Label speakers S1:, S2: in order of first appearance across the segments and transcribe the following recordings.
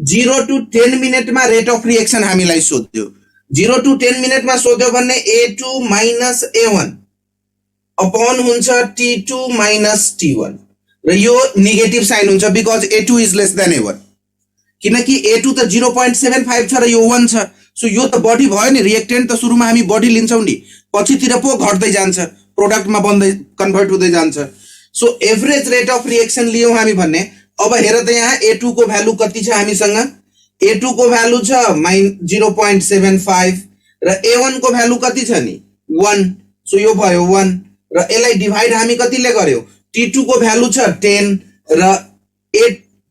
S1: 0 to 10 मिनेटमा rate of reaction हामीलाई सोध्यो। 0 to 10 मिनेटमा सोध्यो भने A2 minus A1 अपॉन हुन्छ T2 minus T1 र यो नेगेटिभ साइन हुन्छ because A2 is less than A1, किनकि A2 त 0.75 छ र यो 1 छ। सो यो त बढी भयो नि, रिएक्टेन्ट त सुरुमा हामी बढी लिन्छौं नि, पछितिर पो घट्दै जान्छ, प्रोडक्टमा बन्दै कन्भर्ट हुँदै जान्छ। So average rate of reaction लियौं हामी भन्ने। अब हेर त यहाँ A2 को भ्यालु कति छ हामीसँग, A2 को भ्यालु छ 0.75 र A1 को भ्यालु कति छ नि 1। सो यो भयो 1 र यसलाई डिभाइड हामी कतिले गर्यौ, T2 को भ्यालु छ 10 र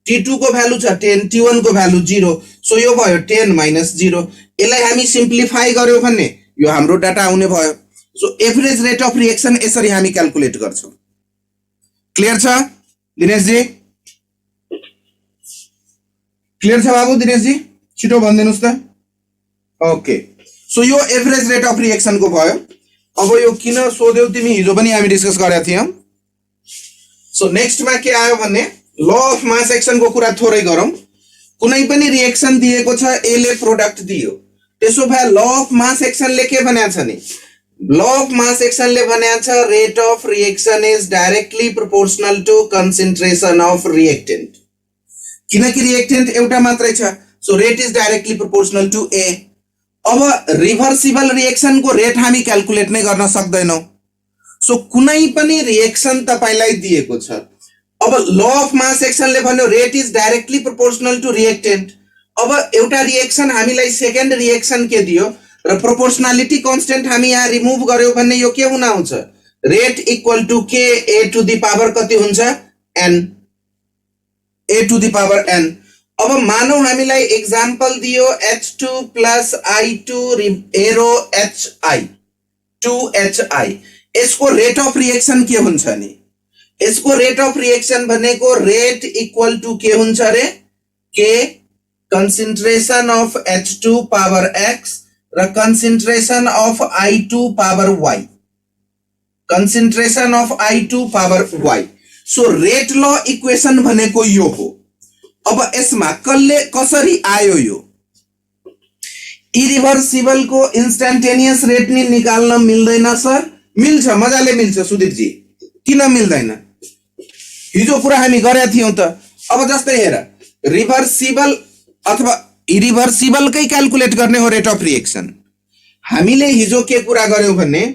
S1: T2 को भ्यालु छ 10, T1 को भ्यालु 0। सो यो भयो 10 minus 0। यसलाई हामी सिम्प्लिफाई गर्यौ भने यो हाम्रो डाटा आउने भयो। So average rate of reaction यसरी हामी क्याल्कुलेट गर्छौं। क्लियर छ दिनेश जी? क्लियर छ बाबु दिनेश जी? छिटो भनिदिनुस् त। ओके, सो यो एभरेज रेट अफ रिएक्सन को भयो। अब यो किन सोध्यौ तिमी, हिजो पनि हामी डिस्कस गरेका थियौं। सो नेक्स्टमा के आयो भने ल अफ मास एक्सन को कुरा थोरै गरौं। कुनै पनि रिएक्सन दिएको छ, ए ले प्रोडक्ट दियो, त्यसो भए ल अफ मास एक्सन ले के भनेको छ नि, ल अफ मास एक्सन ले भनेको छ rate of reaction is directly proportional to concentration of reactant, किनकि रिएक्टेन्ट एउटा मात्रै छ। So rate is directly proportional to A. अब रिभर्सिबल रिएक्सन को रेट हामी क्याल्कुलेट नै गर्न सक्दैनौं। सो कुनै पनि रिएक्सन तपाईलाई दिएको छ, अब ल अफ मास एक्सन ले भन्यो rate is directly proportional to reactant. अब एउटा रिएक्सन हामीलाई सेकेन्ड रिएक्सन के दियो र प्रोपोर्शनालिटी कांस्टेंट हामी यहाँ रिमुभ गर्यो भने यो के हुन आउँछ, रेट इक्वल टु के ए टु द पावर कति हुन्छ n, A to the power n। अब मानौ हामीलाई एक्जाम्पल दियो H2 plus I2 arrow HI 2HI, यसको रेट अफ रिएक्सन के हुन्छ नि, यसको रेट अफ रिएक्सन भनेको रेट इक्वल टु के हुन्छ रे, के concentration of H2 power x र concentration of I2 power y, concentration of I2 power y। So rate law equation भनेको यो हो। अब यसमा कसरी आयो यो, इरिभर्सिबल को इन्स्टेन्टेनियस रेट नि निकाल्न मिल्दैन सर? मिल्छ, मजाले मिल्छ सुदीप जी, किन मिल्दैन? हिजो कुरा हामी गरेका थियौं त। अब जस्तै हेर, रिभर्सिबल अथवा इरिभर्सिबल कै क्याल्कुलेट गर्ने हो रेट अफ रिएक्सन। हामीले हिजो के कुरा गर्यौं भने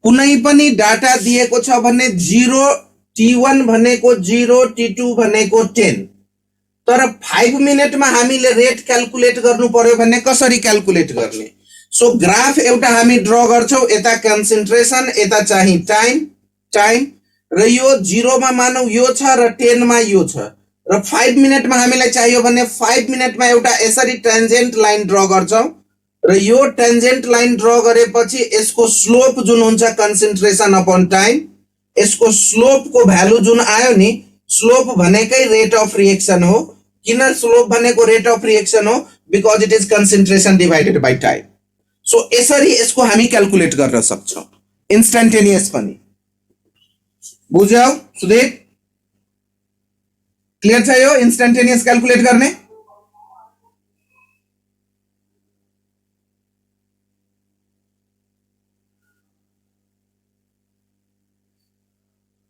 S1: कुनै पनि डाटा दिएको छ भने 0 T1 भनेको 0, T2 भनेको 10, तर 5 मिनेटमा हामीले रेट क्याल्कुलेट गर्नु पर्यो भने कसरी क्याल्कुलेट गर्ने? सो ग्राफ एउटा हामी ड्रा गर्छौं, यता कन्सन्ट्रेसन, यता चाहिँ टाइम र यो 0 मा मानौ यो छ र 10 मा यो छ र 5 मिनेटमा हामीलाई चाहियो भने 5 मिनेटमा एउटा यसरी टेन्जेन्ट लाइन ड्रा गर्छौं र यो टेन्जेन्ट लाइन ड्रा गरेपछि यसको स्लोप जुन हुन्छ कन्सन्ट्रेसन अपॉन टाइम, यसको स्लोप को भ्यालु जुन आयो नि, स्लोप भनेकै रेट अफ रिएक्सन हो। किन स्लोप भनेको रेट अफ रिएक्सन हो? Because it is concentration divided by time. So यसरी यसको हामी क्याल्कुलेट गर्न सक्छौं, इन्स्टेन्टेनियस पनि। बुझ्यौ सुदीप? क्लियर छ यो इन्स्टेन्टेनियस क्याल्कुलेट गर्ने?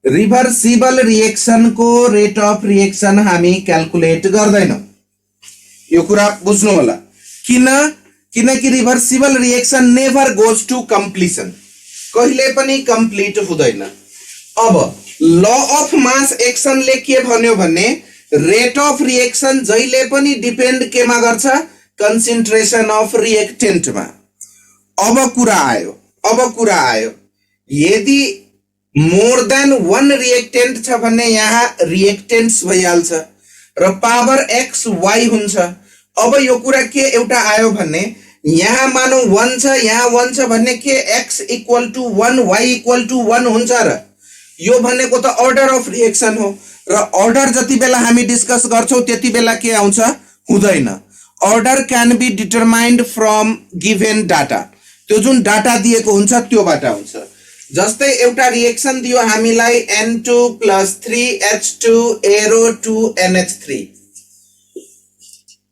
S1: रिभर्सिबल रिएक्सन को रेट अफ रिएक्सन हामी क्याल्कुलेट गर्दैनौं, यो कुरा बुझ्नु होला। किनकि reversible reaction never goes to completion, कहिले पनि कम्प्लिट हुँदैन। अब ल अफ मास एक्सन ले के भन्यो भने रेट अफ रिएक्सन जहिले पनि डिपेन्ड केमा गर्छ, कन्सन्ट्रेसन अफ रिएक्टेन्टमा। अब कुरा आयो यदि मोर देन 1 रिएक्टेन्ट छ भने यहाँ रिएक्टेन्ट्स भइहाल्छ र पावर x y हुन्छ। अब यो कुरा के एउटा आयो भने यहाँ मानौ 1 छ, यहाँ 1 छ भन्ने के x equal to 1 y equal to 1 हुन्छ र यो भनेको त अर्डर अफ रिएक्सन हो र अर्डर जति बेला हामी डिस्कस गर्छौं त्यति बेला के आउँछ, हुँदैन। Order can be determined from given data, त्यो जुन डाटा दिएको हुन्छ त्योबाट आउँछ। जस्तै एउटा रिएक्सन दियो हामीलाई N2 + 3H2 एरो 2NH3,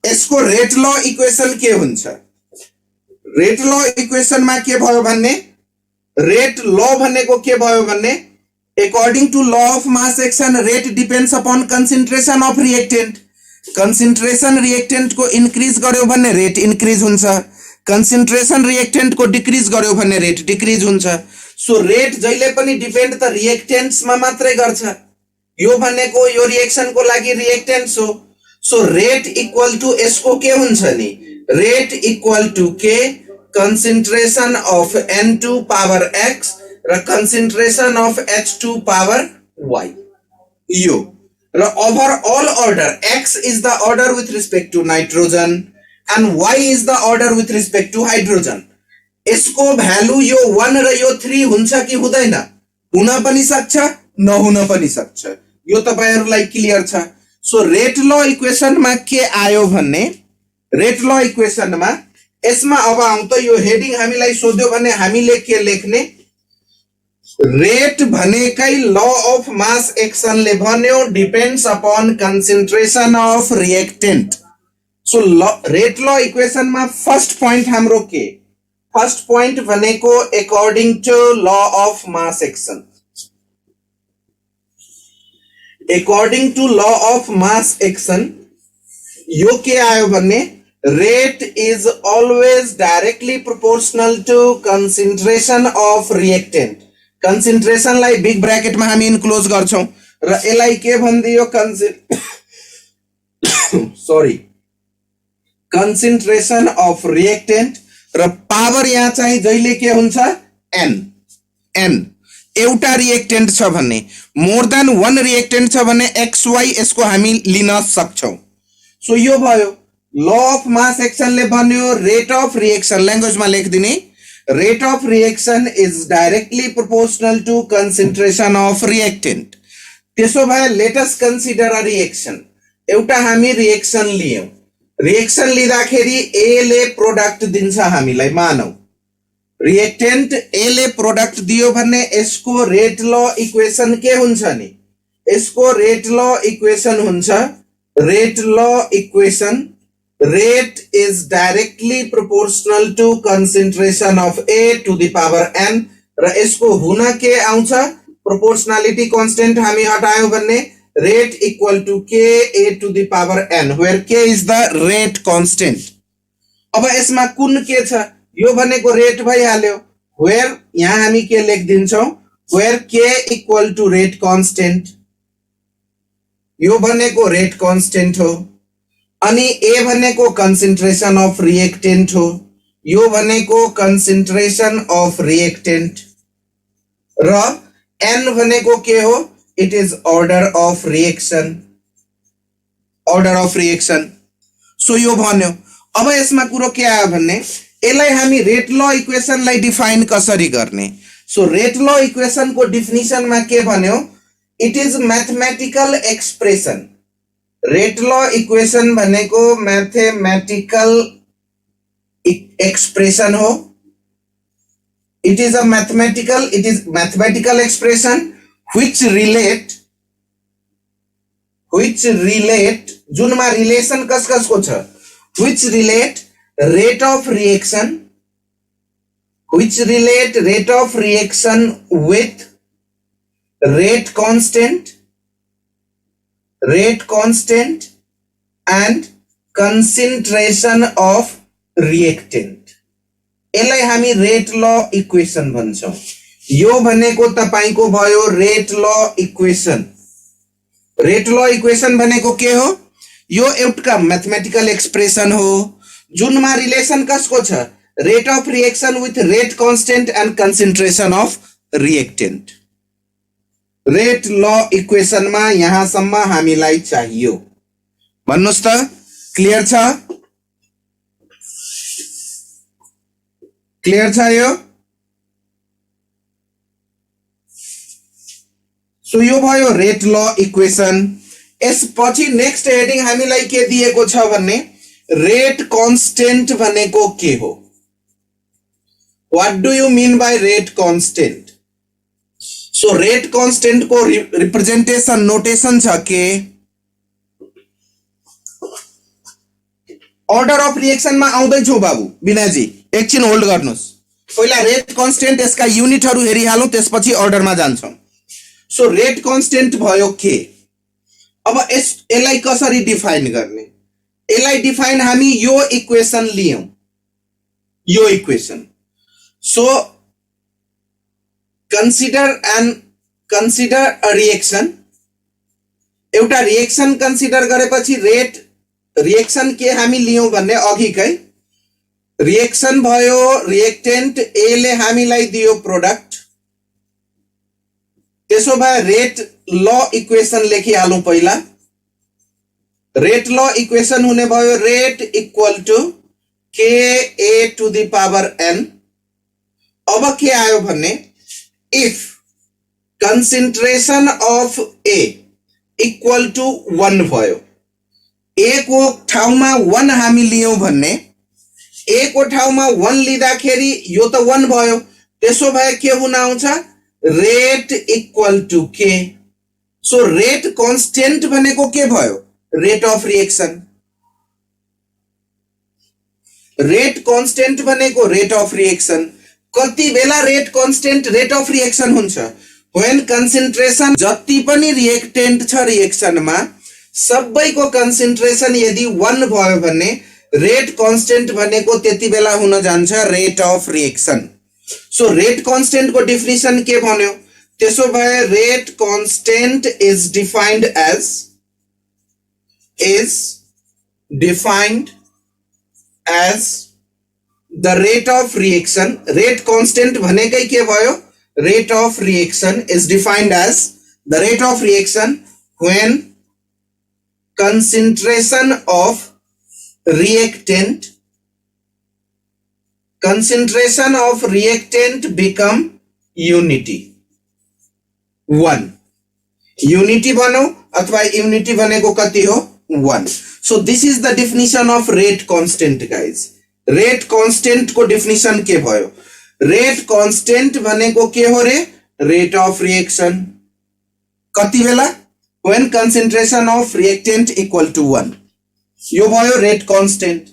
S1: यसको रेट ल इक्वेसन के हुन्छ रेट ल इक्वेसनमा के भयो भन्ने रेट ल भनेको के भयो भन्ने according to law of mass action rate depends upon concentration of reactant concentration reactant को increase गर्यो भने rate increase हुन्छ concentration reactant को decrease गर्यो भने rate decrease हुन्छ so rate जहिले पनि depend त reactants मा मात्रै गर्छ यो भनेको यो रिएक्सन को लागि reactants हो so rate equal to यसको के हुन्छ नि rate equal to k concentration of n2 power x र concentration of h2 power y यो र overall order x is the order with respect to nitrogen and y is the order with respect to hydrogen यसको value यो 1 र यो 3 हुन्छ कि हुँदैन हुन पनि सक्छ नहुन पनि सक्छ यो तपाईहरुलाई क्लियर छ सो रेट ल इक्वेसनमा के आयो भन्ने रेट ल इक्वेसनमा यसमा अब आउँ त यो हेडिङ हामीलाई सोध्यो भने हामीले के लेख्ने रेट भनेकै ल अफ मास एक्सन ले भन्यो depends upon concentration of reactant so rate law equation में फर्स्ट पॉइंट हाम्रो के फर्स्ट पॉइंट भनेको according to law of mass action according to law of mass action यो के आयो भन्ने rate is always directly proportional to concentration of reactant concentration लाई big bracket में हामी इन्क्लोज गर्छौं र एलाई के भन्दियो सॉरी कंसंट्रेशन अफ रिएक्टेंट र पावर यहाँ चाहिँ जहिले के हुन्छ n एउटा रिएक्टेंट छ भन्ने मोर देन वन रिएक्टेंट छ भन्ने xy यसको हामी लिन सक्छौं सो यो भयो ल अफ मास एक्सन ले भन्यो रेट अफ रिएक्सन ल्याङ्ग्वेज मा लेख्दिने rate of reaction is directly proportional to concentration of reactant त्यसो भए let us consider a reaction एउटा हामी रिएक्सन लियौं रिएक्सन लिँदाखेरि A ले प्रोडक्ट दिन्छ हामीलाई मानौ रिएक्टेंट A ले प्रोडक्ट दियो भने यसको रेट ल इक्वेसन के हुन्छ नि यसको रेट ल इक्वेसन हुन्छ rate law equation rate is directly proportional to concentration of A to the power n र यसको हुन के आउँछ proportionality constant हामी हटायौं भन्ने rate equal to k A to the power n where k is the rate constant अब यसमा कुन के छ यो भनेको रेट भइहाल्यो where यहाँ हामी के लेख्दिन्छौं where k equal to rate constant यो भनेको rate constant हो अनि A भनेको कंसंट्रेशन अफ रिएक्टेंट हो यो भनेको कंसंट्रेशन अफ रिएक्टेंट र n भनेको के हो it is order of reaction so यो भन्यो अब यसमा कुरो के आयो भन्ने यसलाई हामी रेट ल इक्वेसन लाई डिफाइन कसरी गर्ने सो रेट ल इक्वेसन को डेफिनेसन मा के भन्यो it is mathematical expression rate law equation भनेको मैथमेटिकल एक्सप्रेशन हो it is mathematical expression which relate जुनमा रिलेशन कसको छ which relate rate of reaction with rate constant and concentration of reactant यसलाई हामी रेट ल इक्वेशन भन्छौं यो भनेको तपाईको भयो रेट ल इक्वेशन भनेको के हो यो एउटा मैथमेटिकल एक्सप्रेशन हो जुनमा रिलेशन कसको छ rate of reaction with rate constant and concentration of reactant rate law equation मा यहाँसम्म हामीलाई चाहियो भन्नुस् त क्लियर छ यो सो यो भयो रेट ल इक्वेशन यसपछि नेक्स्ट हेडिङ हामीलाई के दिएको छ भन्ने रेट कांस्टेंट भनेको के हो what do you mean by rate constant so rate constant को रिप्रेजेंटेशन नोटेशन छ के अर्डर अफ रिएक्सन मा आउँदैछौ बाबु विनयजी, एकछिन होल्ड गर्नुस्। पहिला रेट कन्स्टेन्ट यसका युनिटहरु हेरिहालौं, त्यसपछि अर्डरमा जान्छौं। सो रेट कन्स्टेन्ट भयो के। अब यसलाई कसरी डिफाइन गर्ने? यसलाई डिफाइन हामी यो इक्वेसन लियौं, यो equation. So consider a reaction। एउटा रिएक्सन कन्सिडर गरेपछि रेट रिएक्सन के हामी लियौं भन्ने अघिकै रिएक्सन भयो, रिएक्टेन्ट ए ले हामीलाई दियो प्रोडक्ट। त्यसो भए रेट ल इक्वेसन लेखिहालौं पहिला। रेट ल इक्वेसन हुने भयो रेट इक्वल टु के A to the power an. अब के आयो भन्ने, if concentration of A equal to 1 भयो, A को ठाउँमा 1 हामी लियौं भन्ने, A को ठाउँमा 1 लिँदाखेरि यो त 1 भयो, त्यसो भए के हुन आउँछ, रेट इक्वल टु के। सो रेट कन्स्टेन्ट भनेको के भयो, rate of reaction. Rate constant भनेको रेट अफ रिएक्सन। कति बेला rate constant rate of reaction हुन्छ, when concentration जति पनि रिएक्टेन्ट छ रिएक्सनमा सबैको कन्सन्ट्रेसन यदि 1 भयो भने रेट कन्स्टेन्ट भनेको त्यति बेला हुन जान्छ rate of reaction. So rate constant को डेफिनेसन के भन्यो, त्यसो भए rate constant is defined as the rate of reaction. Rate constant भनेकै के भयो, rate of reaction is defined as the rate of reaction when concentration of reactant become unity 1। unity भनौं अथवा unity भनेको कति हो, 1। so this is the definition of rate constant guys। rate constant को definition के भयो, रेट कन्स्टेन्ट भनेको के हो रे, रेट अफ रिएक्सन। कति बेला, when concentration of reactant equal to 1, यो भयो rate constant.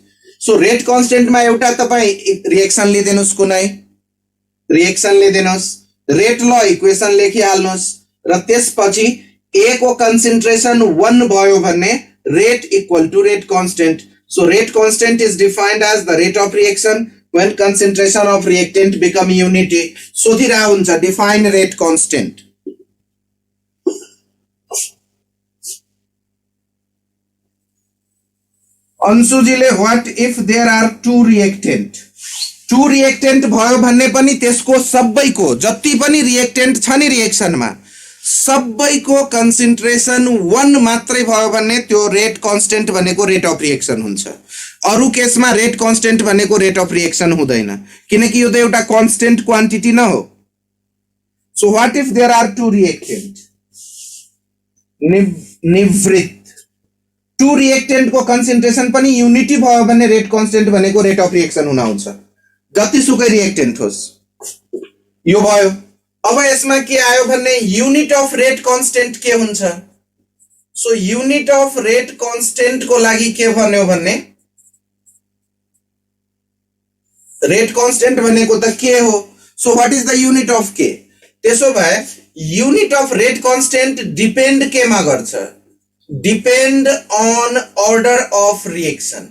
S1: So rate constant मा एउटा तपाई रिएक्सन लिदिनुस्, कुनै रिएक्सन लिदिनुस्, रेट ल इक्वेसन लेखिहाल्नुस् र त्यसपछि ए को कन्सन्ट्रेसन 1 भयो भने rate equal to rate constant. So rate constant is defined as the rate of reaction when concentration of reactant become unity। सोधिरा हुन्छ define rate constant। अंशुजीले what if there are two reactant भयो भन्ने पनि त्यसको सबैको जति पनि रिएक्टेन्ट छ नि रिएक्सनमा सबैको कन्सन्ट्रेसन 1 मात्रै भयो भने त्यो रेट कन्स्टेन्ट भनेको रेट अफ रिएक्सन हुन्छ। अरु केसमा रेट कन्स्टेन्ट भनेको रेट अफ रिएक्सन हुँदैन, किनकि यो त एउटा कन्स्टेन्ट क्वान्टिटी न हो। So what if there are two reactant, निवृत्त टू रिएक्टेन्ट को कन्सन्ट्रेसन पनि युनिटी भयो भने रेट कन्स्टेन्ट भनेको रेट अफ रिएक्सन हुन आउँछ, जतिसुकै रिएक्टेन्ट होस्। यो भयो। अब यसमा के आयो भन्ने युनिट अफ रेट कन्स्टेन्ट के हुन्छ। So unit of rate constant को लागि के भन्यो भन्ने रेट कन्स्टेन्ट भनेको त के हो। So what is the unit of k. त्यसो भए unit of rate constant depend केमा गर्छ, depend on order of reaction.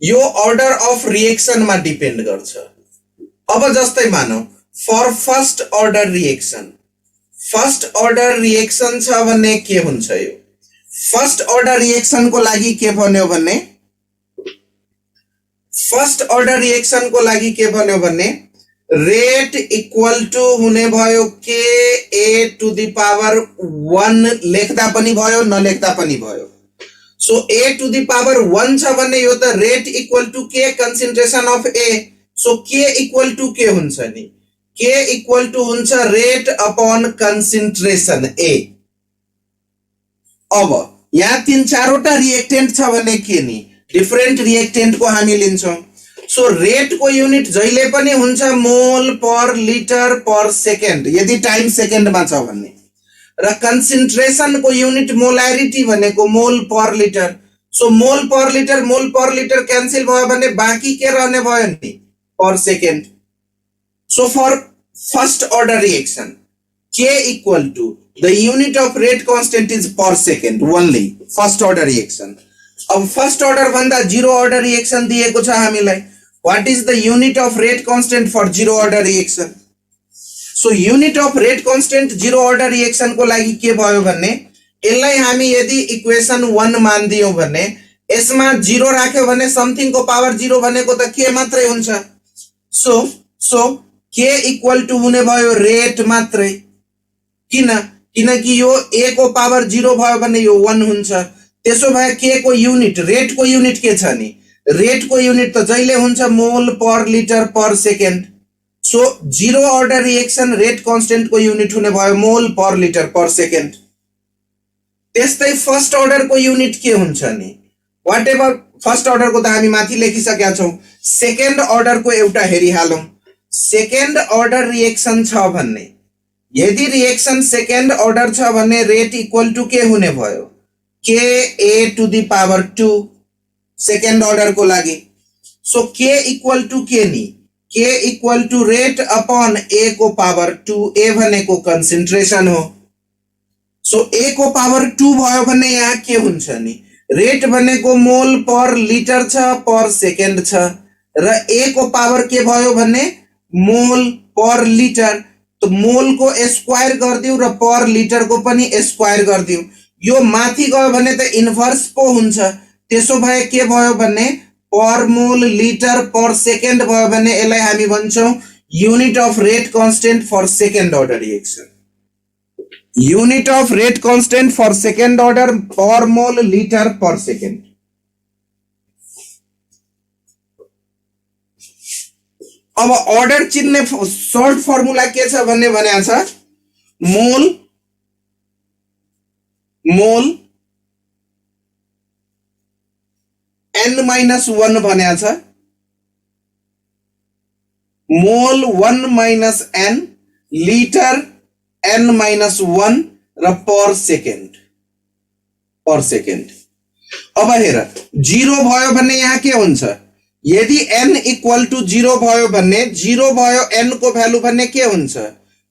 S1: यो अर्डर अफ रिएक्सन मा डिपेन्ड गर्छ। अब जस्तै मानौ for first order reaction, first order reaction छ भन्ने के हुन्छ, यो फर्स्ट अर्डर रिएक्सन को लागि के भन्यो भन्ने फर्स्ट अर्डर रिएक्सन को लागि के भन्यो भन्ने रेट इक्वल टू हुने भयो के ए टू द पावर 1 लेख्दा पनि भयो नलेख्दा पनि भयो। So A to the power 1 छ भन्ने यो त rate equal to k concentration of A. So k equal to के हुन्छ नि, के इक्वल टू हुन्छ रेट अपॉन कन्सन्ट्रेसन ए। अब यहाँ 3-4 रिएक्टेन्ट छ भने के नि डिफरेंट रिएक्टेन्ट को हामी लिन्छौं। सो रेट को यूनिट जहिले पनि हुन्छ मोल पर लिटर पर सेकेन्ड यदि टाइम सेकेन्ड मा छ भन्ने, र कन्सन्ट्रेसन को यूनिट मोलारिटी भनेको मोल पर लिटर। सो मोल पर लिटर कैंसिल भयो भने बाँकी के रहने भयो नि पर second. So for first order reaction, K equal to the unit of rate constant is per second only. First order reaction. अब first order भन्दा zero order reaction दिएको छ हामीलाई. What is the unit of rate constant for zero order reaction? So unit of rate constant zero order reaction को लागि के भयो भन्ने यसलाई हामी यदि इक्वेसन 1 मान्दियौ भने यसमा 0 राख्यो भने समथिङ को पावर 0 भनेको त k मात्रै हुन्छ. So k इक्वल टू हुने भयो रेट मात्रै. किनकि यो a को पावर 0 भयो भने यो 1 हुन्छ. त्यसो भए k को युनिट रेट को युनिट के छ नि रेट को युनिट त जहिले हुन्छ मोल per litre per second. So zero order reaction rate constant को युनिट हुने भयो मोल पर लिटर पर सेकेन्ड. त्यस्तै फर्स्ट अर्डर को युनिट के हुन्छ नि व्हाट एभर फर्स्ट अर्डर को त हामी माथि लेखिसकेका छौं. सेकेन्ड अर्डर को एउटा हेरिहालौं. सेकेन्ड अर्डर रिएक्सन छ भन्ने यदि रिएक्सन सेकेन्ड अर्डर छ भने रेट इक्वल टू के हुने भयो k a to the power 2 second order को लागि. सो k इक्वल टू के नि k equal to rate upon a को पावर 2. a भनेको कन्सेन्ट्रेसन हो. सो a को पावर 2 भयो भने यहाँ के हुन्छ नि रेट भनेको मोल पर लिटर छ पर सेकेन्ड छ र a को पावर के भयो भने मोल पर लिटर. तो मोल को स्क्वायर गर्दियौ र पर लिटर को पनि स्क्वायर गर्दियौ. यो माथि गयो भने त इन्भर्स पो हुन्छ. त्यसो भए के भयो भने पर मोल लिटर पर सेकेन्ड भयो भने यसलाई हामी भन्छौं unit of rate constant for second order reaction. Unit of rate constant for second order per mole litre per second. अब अर्डर चिन्ने सर्ट फर्मुला के छ भन्ने भनेको छ मोल n-1 भनेको छ. मोल 1 माइनस n लिटर n-1 र पर सेकेन्ड. अब हेर 0 भयो भने यहाँ के हुन्छ यदि n इक्वल टू 0 भयो भने 0 भयो n को भ्यालु भन्ने के हुन्छ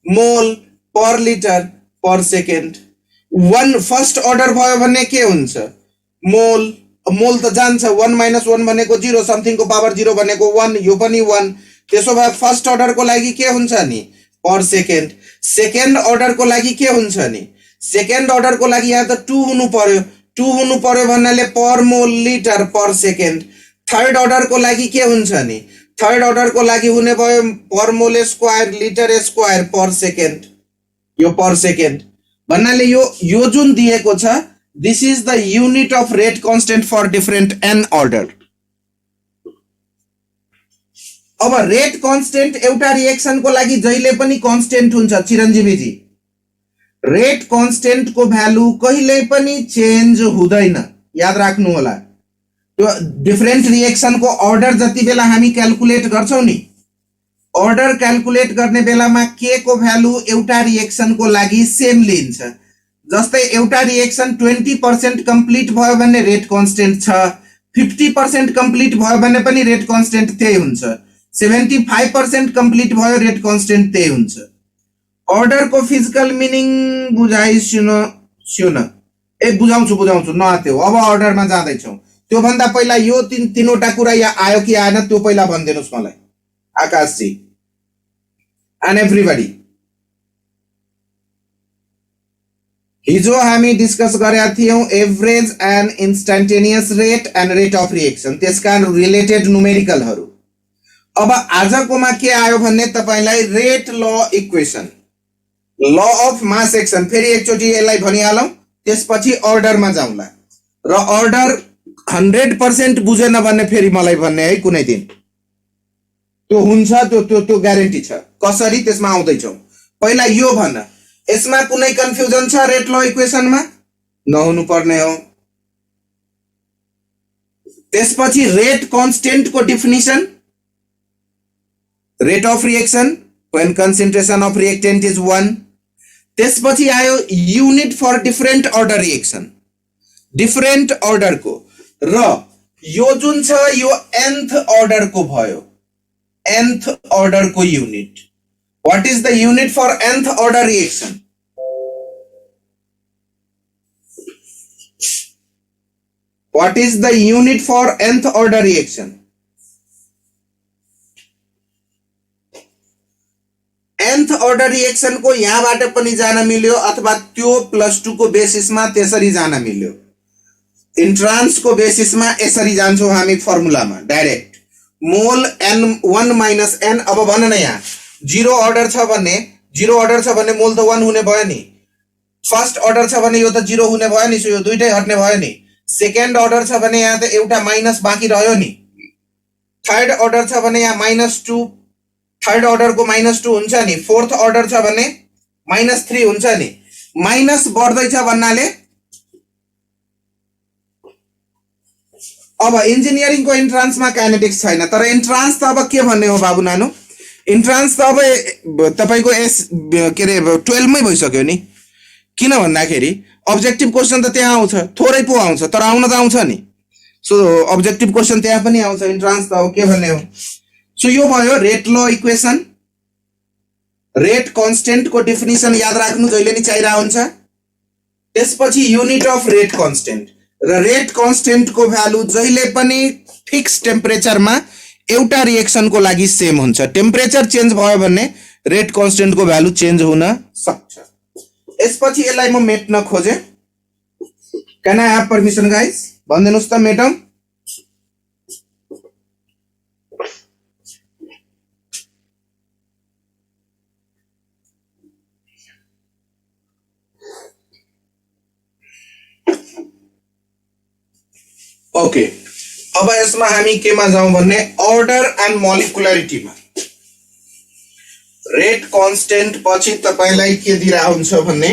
S1: मोल per litre per second. 1 first order भयो भने के हुन्छ मोल त जान्छ 1 माइनस 1 भनेको 0 समथिङ को पावर 0 भनेको 1 यो पनि 1. त्यसो भए फर्स्ट अर्डर को लागि के हुन्छ नि पर सेकेन्ड. सेकेन्ड अर्डर को लागि के हुन्छ नि सेकेन्ड अर्डर को लागि यहाँ त 2 हुनु पर्यो भन्नाले पर mole litre per second. Third order को लागि के हुन्छ नि थर्ड अर्डर को लागि हुने भयो per mole square litre square per second. यो पर सेकेन्ड भन्नाले यो जुन दिएको छ this is the unit of rate constant for different n order. अब रेट कांस्टेंट एउटा रिएक्सन को लागि जहिले पनि कांस्टेंट हुन्छ चिरञ्जीवी जी. रेट कांस्टेंट को भ्यालु कहिल्यै पनि चेन्ज हुँदैन याद राख्नु होला. त्यो डिफरेंट रिएक्सन को अर्डर जति बेला हामी क्याल्कुलेट गर्छौं नि अर्डर क्याल्कुलेट गर्ने बेलामा k को भ्यालु एउटा रिएक्सन को लागि सेम लिन्छ. जस्तै एउटा रिएक्सन 20% कम्प्लिट भयो भने रेट कांस्टेंट छ. 50% कम्प्लिट भयो भने पनि रेट कांस्टेंट त्यही हुन्छ. 75% कम्प्लिट भयो रेट कांस्टेंट त्यही हुन्छ. अर्डर को फिजिकल मिनिङ बुझाइ सुन बुझाउँछु नआत्यो. अब अर्डरमा जाँदैछौं. त्यो भन्दा पहिला यो तीनवटा कुरा यहाँ आयो कि आएन त्यो पहिला भनिदिनुस् मलाई आकाश जी एन्ड एभ्रीबडी. हिजो हामी डिस्कस गरेका थियौं average and instantaneous rate and rate of reaction त्यसका रिलेटेड न्युमेरिकलहरु. अब आजकोमा के आयो भन्ने तपाईलाई रेट ल इक्वेसन ल अफ मास एक्सन फेरि एकचोटी यसलाई भनिहालौं त्यसपछि अर्डरमा जाउँला. र अर्डर 100% बुझेन भने फेरि मलाई भन्ने है कुनै दिन त्यो हुन्छ त्यो ग्यारेन्टी छ. कसरी त्यसमा आउँदैछौं. पहिला यो भन्न यसमा कुनै कन्फ्युजन छ रेट ल इक्वेसनमा नहुनु पर्ने हो. त्यसपछि रेट कांस्टेंट को definition rate of reaction when concentration of reactant is 1. त्यसपछि आयो unit for different order reaction. Different order को र यो जुन छ यो nth order को भयो, nth order को unit. What is the unit for nth order reaction? What is the unit for nth order reaction? nth order reaction को यहाँबाट पनि जान मिल्यो अथवा त्यो +2 को बेसिसमा त्यसरी जान मिल्यो. इन्ट्रान्स को बेसिसमा यसरी जान्छौ हामी फर्मुलामा डाइरेक्ट मोल n1 - n. अब भन न यहाँ 0 order छ भने 0 order छ भने मोल त 1 हुने भयो नि. फर्स्ट order छ भने यो त 0 हुने भयो नि, सो यो दुईटै हट्ने भयो नि. सेकेन्ड order छ भने यहाँ त एउटा माइनस बाँकी रह्यो नि. थर्ड order छ भने यहाँ -2, थर्ड order को -2 हुन्छ नि. फोर्थ order छ भने -3 हुन्छ नि. माइनस बढ्दै छ भन्नाले अब इन्जिनियरिङ को इन्ट्रान्स मा काइनेटिक्स छैन, तर इन्ट्रान्स त अब के भन्ने हो बाबु नानु. इन्ट्रान्स त अब तपाईको एस के रे 12 मै भइसक्यो नि. किन भन्दाखेरि अब्जेक्टिभ क्वेशन त त्यहाँ आउँछ, थोरै पो आउँछ तर आउन त आउँछ नि. सो अब्जेक्टिभ क्वेशन त्यहाँ पनि आउँछ. इन्ट्रान्स त अब के भन्ने हो. सो यो भयो rate law equation. Rate constant को डेफिनेसन याद राख्नु जहिले नि चाहिरा हुन्छ. त्यसपछि युनिट अफ रेट कन्स्टेन्ट र रेट कन्स्टेन्ट को भ्यालु जहिले पनि फिक्स टेम्परेचरमा एउटा रिएक्सन को लागि सेम हुन्छ. टेम्परेचर चेन्ज भयो भने रेट कन्स्टेन्ट को भ्यालु चेन्ज हुन सक्छ. यसपछि यसलाई म मेट्न खोजे. Can I have permission guys? भन्दिनुस् त मेटम. ओके अब यसमा हामी केमा जाउँ भन्ने अर्डर एन्ड मोलिकुलरिटीमा. रेट कन्स्टेन्ट पछि तपाईलाई के दिरा हुन्छ भन्ने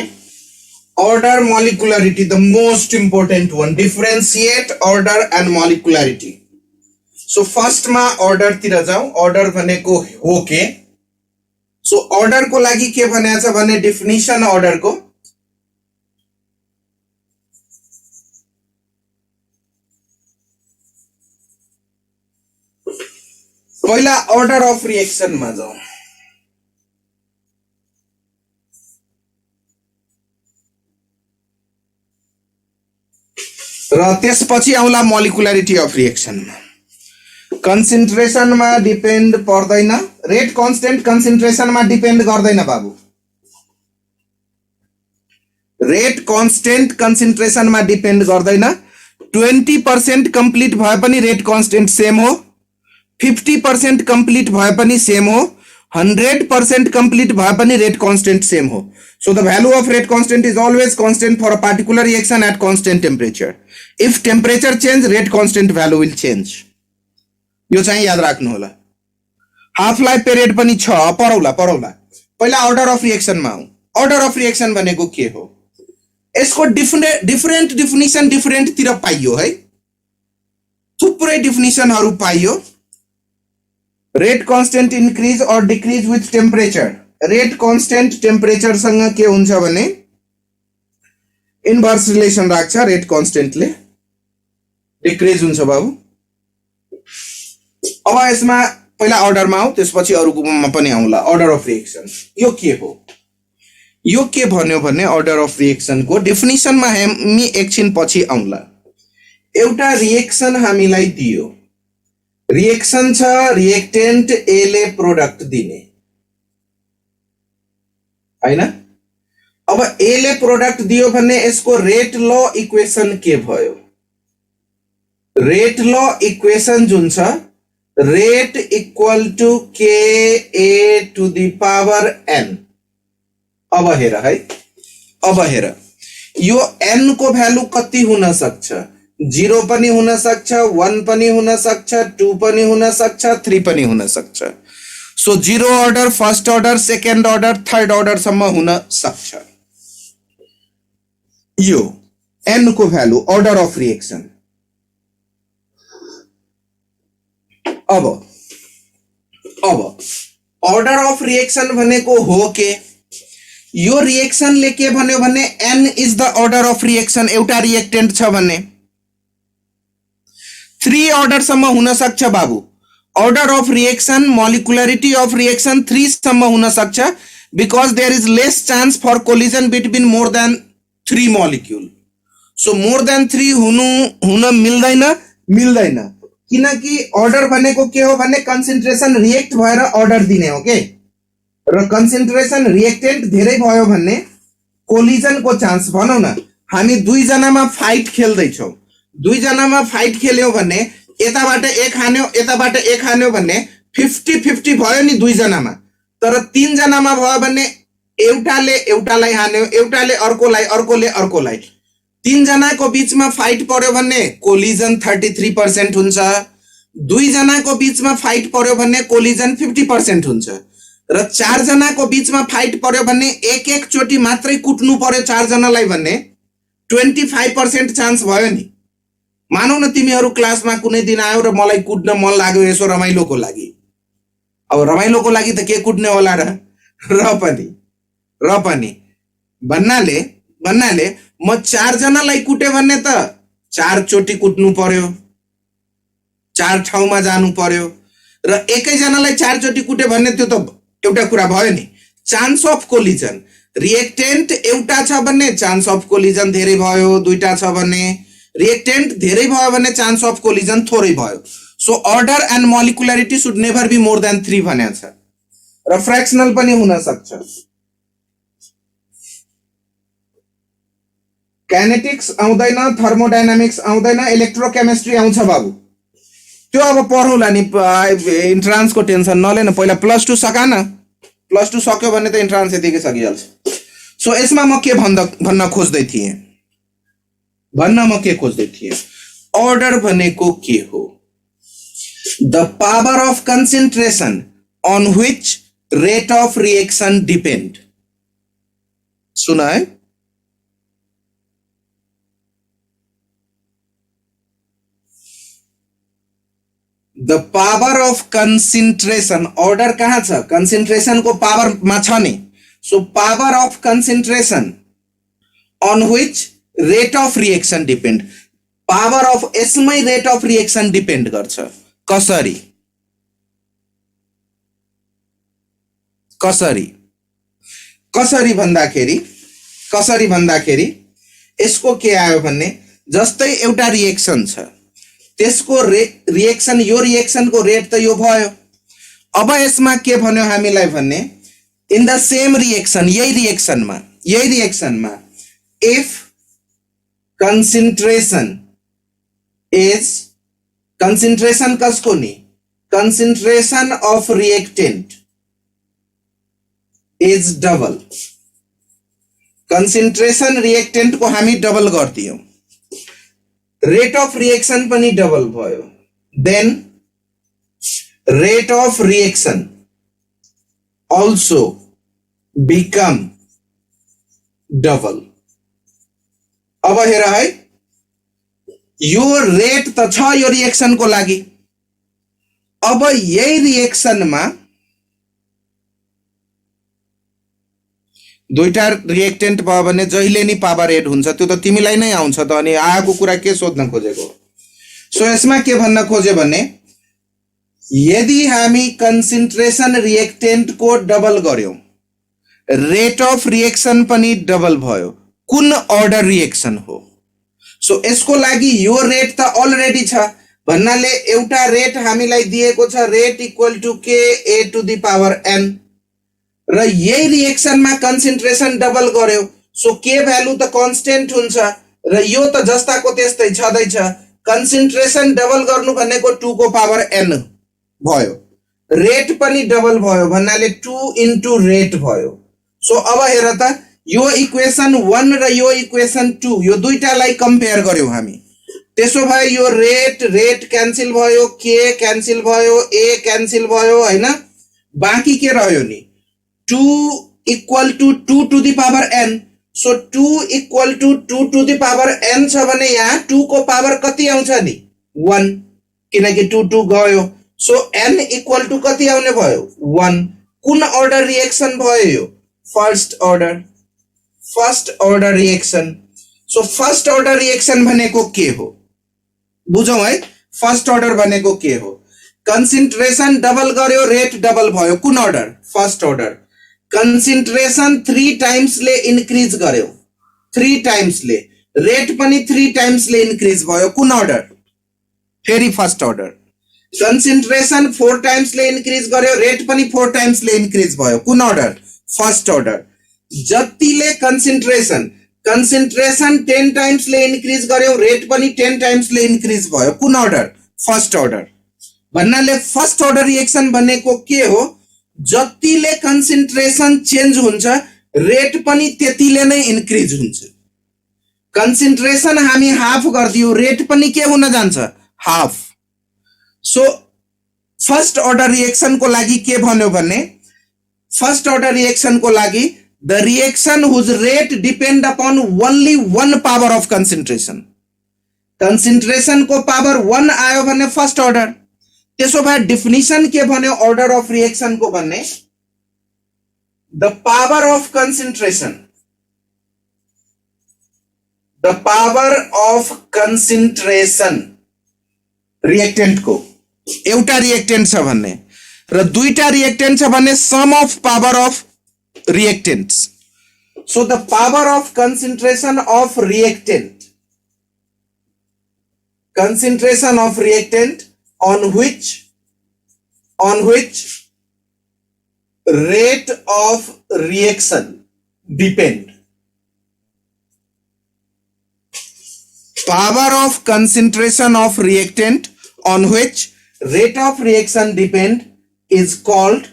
S1: order molecularity, the most important one. Differentiate order and molecularity. So फर्स्टमा अर्डर तिर जाउँ. अर्डर भनेको हो के. सो अर्डर को लागि के भनेको छ भने डेफिनिसन अर्डर को पहिला अर्डर अफ रिएक्सन मा जाउँ. र त्यसपछि आउला मोलिकुलरिटी अफ रिएक्सन मा. कन्सन्ट्रेसन मा डिपेन्ड पर्दैन. रेट कन्स्टेन्ट कन्सन्ट्रेसन मा डिपेन्ड गर्दैन बाबु. रेट कन्स्टेन्ट कन्सन्ट्रेसन मा डिपेन्ड गर्दैन. 20% कम्प्लिट भए पनि रेट कन्स्टेन्ट सेम हो. 50% कम्प्लिट भए पनि सेम हो. 100% कम्प्लिट भए पनि रेट कन्स्टेन्ट सेम हो. So the value of rate constant is always constant for a particular reaction at constant temperature. If temperature change, rate constant value will change. यो चाहिँ याद राख्नु होला. हाफ लाइफ पिरियड पनि छ. पढौला पहिला अर्डर अफ रिएक्सन मा आउँ. अर्डर अफ रिएक्सन भनेको के हो? यसको डिफरेन्ट डेफिनिसन डिफरेन्ट तिर पाइयो है. थुप्रै डेफिनिसनहरु पाइयो. रेट कन्स्टेन्ट इन्क्रिज और decrease with temperature. Rate constant temperature सँग के हुन्छ भने इन्भर्स रिलेसन राख्छ. रेट कन्स्टेन्टले डिक्रिज हुन्छ बाबु. अब यसमा पहिला अर्डरमा आऊ, त्यसपछि अरुकोमा पनि आउँला. अर्डर अफ रिएक्सन यो के हो? यो के भन्यो भने अर्डर अफ रिएक्सन को डेफिनिसनमा हामी एकछिन पछि आउँला. एउटा रिएक्सन हामीलाई दियो. रिएक्सन छ, रिएक्टेन्ट ए ले प्रोडक्ट दिने हैन. अब ए ले प्रोडक्ट दियो भने यसको रेट ल इक्वेसन के भयो? रेट ल इक्वेसन जुन छ रेट इक्वल टू के ए टू द पावर एन. अब हेर है, अब हेर यो एन को भ्यालु कति हुन सक्छ? 0 पनि हुन सक्छ, 1 पनि हुन सक्छ, 2 पनि हुन सक्छ, 3 पनि हुन सक्छ. So 0 order, first order, second order, third order सम्म हुन सक्छ. यो एन को भ्यालु अर्डर अफ रिएक्सन. अब अर्डर अफ रिएक्सन भनेको हो के? यो रिएक्सन ले के भन्यो भने n is the order of reaction. एउटा रिएक्टेन्ट छ भने order सम्म हुन सक्छ बाबु order of reaction molecularity of reaction 3 सम्म हुन सक्छ because there is less chance for collision between more than 3 molecule so more than 3 हुन मिल्दैन किनकि order भनेको के हो भने concentration react भएर order दिने हो के र concentration reactant धेरै भयो भने collision को chance भनौं न हामी दुई जनामा फाइट खेल्दै छौं दुई जनामा फाइट खेल्यौ भने यताबाट एक हान्यो भने 50-50 भयो नि दुई जनामा तर तीन जनामा भयो भने एउटाले एउटालाई हान्यो एउटाले अर्कोलाई तीन जनाको बीचमा फाइट पर्यो भने कोलिजन 33% हुन्छ दुई जनाको बीचमा फाइट पर्यो भने कोलिजन 50% हुन्छ र चार जनाको बीचमा फाइट पर्यो भने एक चोटी मात्रै कुट्नु पर्यो चार जनालाई भने 25% चान्स भयो नि मानौ न तिमीहरु क्लासमा कुनै दिन आयो र मलाई कुट्न मन लाग्यो यसो रमाइलोको लागि अब रमाइलोको लागि त के कुट्ने होला र पनि भन्नाले म चार जनालाई कुटे भन्ने त चार चोटी कुट्नु पर्यो चार ठाउँमा जानु पर्यो र एकै जनालाई चार चोटी कुटे भन्ने त्यो त एउटा कुरा भयो नि चान्स अफ कोलिजन रिएक्टेन्ट एउटा छ भन्ने चान्स अफ कोलिजन धेरै भयो दुईटा छ भन्ने रिएक्टेन्ट धेरै भयो भने चान्स अफ कोलिजन थोरै भयो so order and molecularity should never be more than 3 भनेको छ र फ्र्याक्सनल पनि हुन सक्छ काइनेटिक्स आउँदैन थर्मोडायनामिक्स आउँदैन इलेक्ट्रोकेमिस्ट्री आउँछ बाबु त्यो अब पढौला नि इन्ट्रान्स को टेन्सन नलेन पहिला +2 सका न +2 सक्यो भने त इन्ट्रान्स यतिकै सकिहाल्छ सो यसमा म के भन्न खोज्दै थिएँ अर्डर भनेको के हो the power of concentration on which rate of reaction depend सुना है the power of concentration order कहाँ छ concentration को power मा छ नि so power of concentration on which rate of reaction depend power of यसमै rate of reaction depend गर्छ कसरी भन्दाखेरि यसको के आयो भन्ने जस्तै एउटा रिएक्सन छ त्यसको रिएक्सन यो रिएक्सनको रेट त यो भयो अब यसमा के भन्यो हामीलाई भन्ने इन द सेम रिएक्सन यही रिएक्सनमा इफ concentration कसको नि concentration of reactant is double concentration reactant को हामी डबल गर्दियौ rate of reaction पनि डबल भयो then rate of reaction also become double अब हेर है यो रेट त छ यो रिएक्सन को लागि अब यही रिएक्सनमा दुईटा रिएक्टेन्ट भयो भने जहिले नि पावर एड हुन्छ त्यो त तिमीलाई नै आउँछ त अनि आएको कुरा के सोध्न खोजेको सो यसमा के भन्न खोजे भने यदि हामी कन्सन्ट्रेसन रिएक्टेन्ट को डबल गर्यौं रेट अफ रिएक्सन पनि डबल भयो कुन अर्डर रिएक्सन हो सो यसको लागि यो रेट त अलरेडी छ भन्नाले एउटा रेट हामीलाई दिएको छ rate equal to k a to the power n र यही रिएक्सनमा कन्सन्ट्रेसन डबल गर्यो सो k भ्यालु त कन्स्टेन्ट हुन्छ र यो त जस्ताको त्यस्तै छदैछ कन्सन्ट्रेसन डबल गर्नु भनेको 2 को पावर n भयो रेट पनि डबल भयो भन्नाले 2 इन्टु रेट भयो सो अब हेर त यो इक्वेसन 1 र यो इक्वेसन 2 यो दुईटालाई कम्पेयर गर्यौ हामी त्यसो भए यो रेट क्यान्सल भयो k क्यान्सल भयो a क्यान्सल भयो हैन बाँकी के रह्यो नि 2 equal to 2 to the power n so 2 equal to 2 to the power n छ भने यहाँ 2 को पावर कति आउँछ नि 1 किनकि 2 गयो सो n इक्वल टु कति आउने भयो 1 कुन अर्डर रिएक्सन भयो यो first order reaction so first order reaction भनेको के हो बुझौं है फर्स्ट अर्डर भनेको के हो कन्सेन्ट्रेसन डबल गर्यो रेट डबल भयो कुन अर्डर फर्स्ट अर्डर कन्सेन्ट्रेसन 3 टाइम्स ले इन्क्रिज गर्यो 3 टाइम्स ले रेट पनि 3 टाइम्स ले इन्क्रिज भयो कुन अर्डर फेरि फर्स्ट अर्डर कन्सेन्ट्रेसन 4 टाइम्स ले इन्क्रिज गर्यो रेट पनि 4 टाइम्स ले इन्क्रिज भयो कुन अर्डर फर्स्ट अर्डर जतिले कन्सेन्ट्रेसन 10 टाइम्स ले इन्क्रिज गर्यो रेट पनि 10 टाइम्स ले इन्क्रिज भयो कुन अर्डर फर्स्ट अर्डर भन्नाले फर्स्ट अर्डर रिएक्सन भनेको के हो जतिले कन्सेन्ट्रेसन चेन्ज हुन्छ रेट पनि त्यतिले नै इन्क्रिज हुन्छ कन्सेन्ट्रेसन हामी हाफ गर्दियौ रेट पनि के हुन जान्छ half so first order reaction को लागि के भन्यो भने फर्स्ट order reaction को लागि the reaction whose rate depend upon only one power of concentration concentration को power 1 आयो भने फर्स्ट order त्यसो भए definition के भन्यो order of reaction को भन्ने the power of concentration reactant को एउटा रिएक्टेन्ट छ भन्ने र दुईटा रिएक्टेन्ट छ भन्ने sum of power of reactants so the power of concentration of reactant on which rate of reaction depend power of concentration of reactant on which rate of reaction depend is called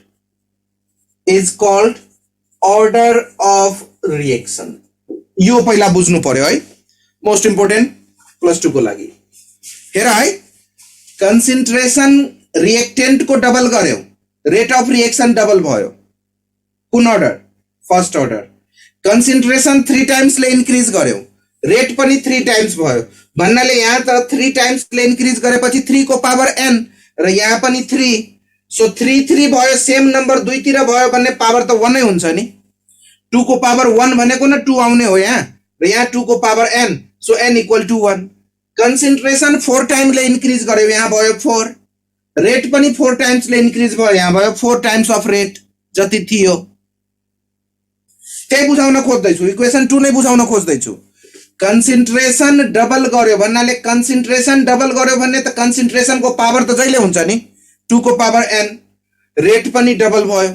S1: order of reaction यो पहिला बुझ्नु पर्यो है most important +2 को लागि हेर है कन्सेन्ट्रेसन reactant को डबल गर्यो रेट अफ रिएक्सन डबल भयो कुन अर्डर फर्स्ट अर्डर कन्सेन्ट्रेसन 3 टाइम्स ले इन्क्रिज गर्यो रेट पनि 3 टाइम्स भयो भन्नाले यहाँ त 3 टाइम्स ले इन्क्रिज गरेपछि 3 को पावर n र यहाँ पनि 3 सो 3 3 भयो सेम नम्बर दुई तिर भयो भन्ने पावर त 1 नै हुन्छ नि 2 को पावर 1 भनेको न 2 आउने हो यहाँ र यहाँ 2 को power n so n = 1 कन्सेन्ट्रेसन 4 time ले इन्क्रिज गर्यो यहाँ भयो 4 रेट पनि 4 टाइम्स ले इन्क्रिज भयो यहाँ भयो 4 टाइम्स अफ रेट जति थियो त्यही बुझाउन खोज्दै छु इक्वेसन 2 नै बुझाउन खोज्दै छु कन्सेन्ट्रेसन डबल गर्यो भन्नाले कन्सेन्ट्रेसन डबल गर्यो भन्ने त कन्सेन्ट्रेसन को पावर त जहिले हुन्छ नि 2 को पावर n रेट पनि डबल भयो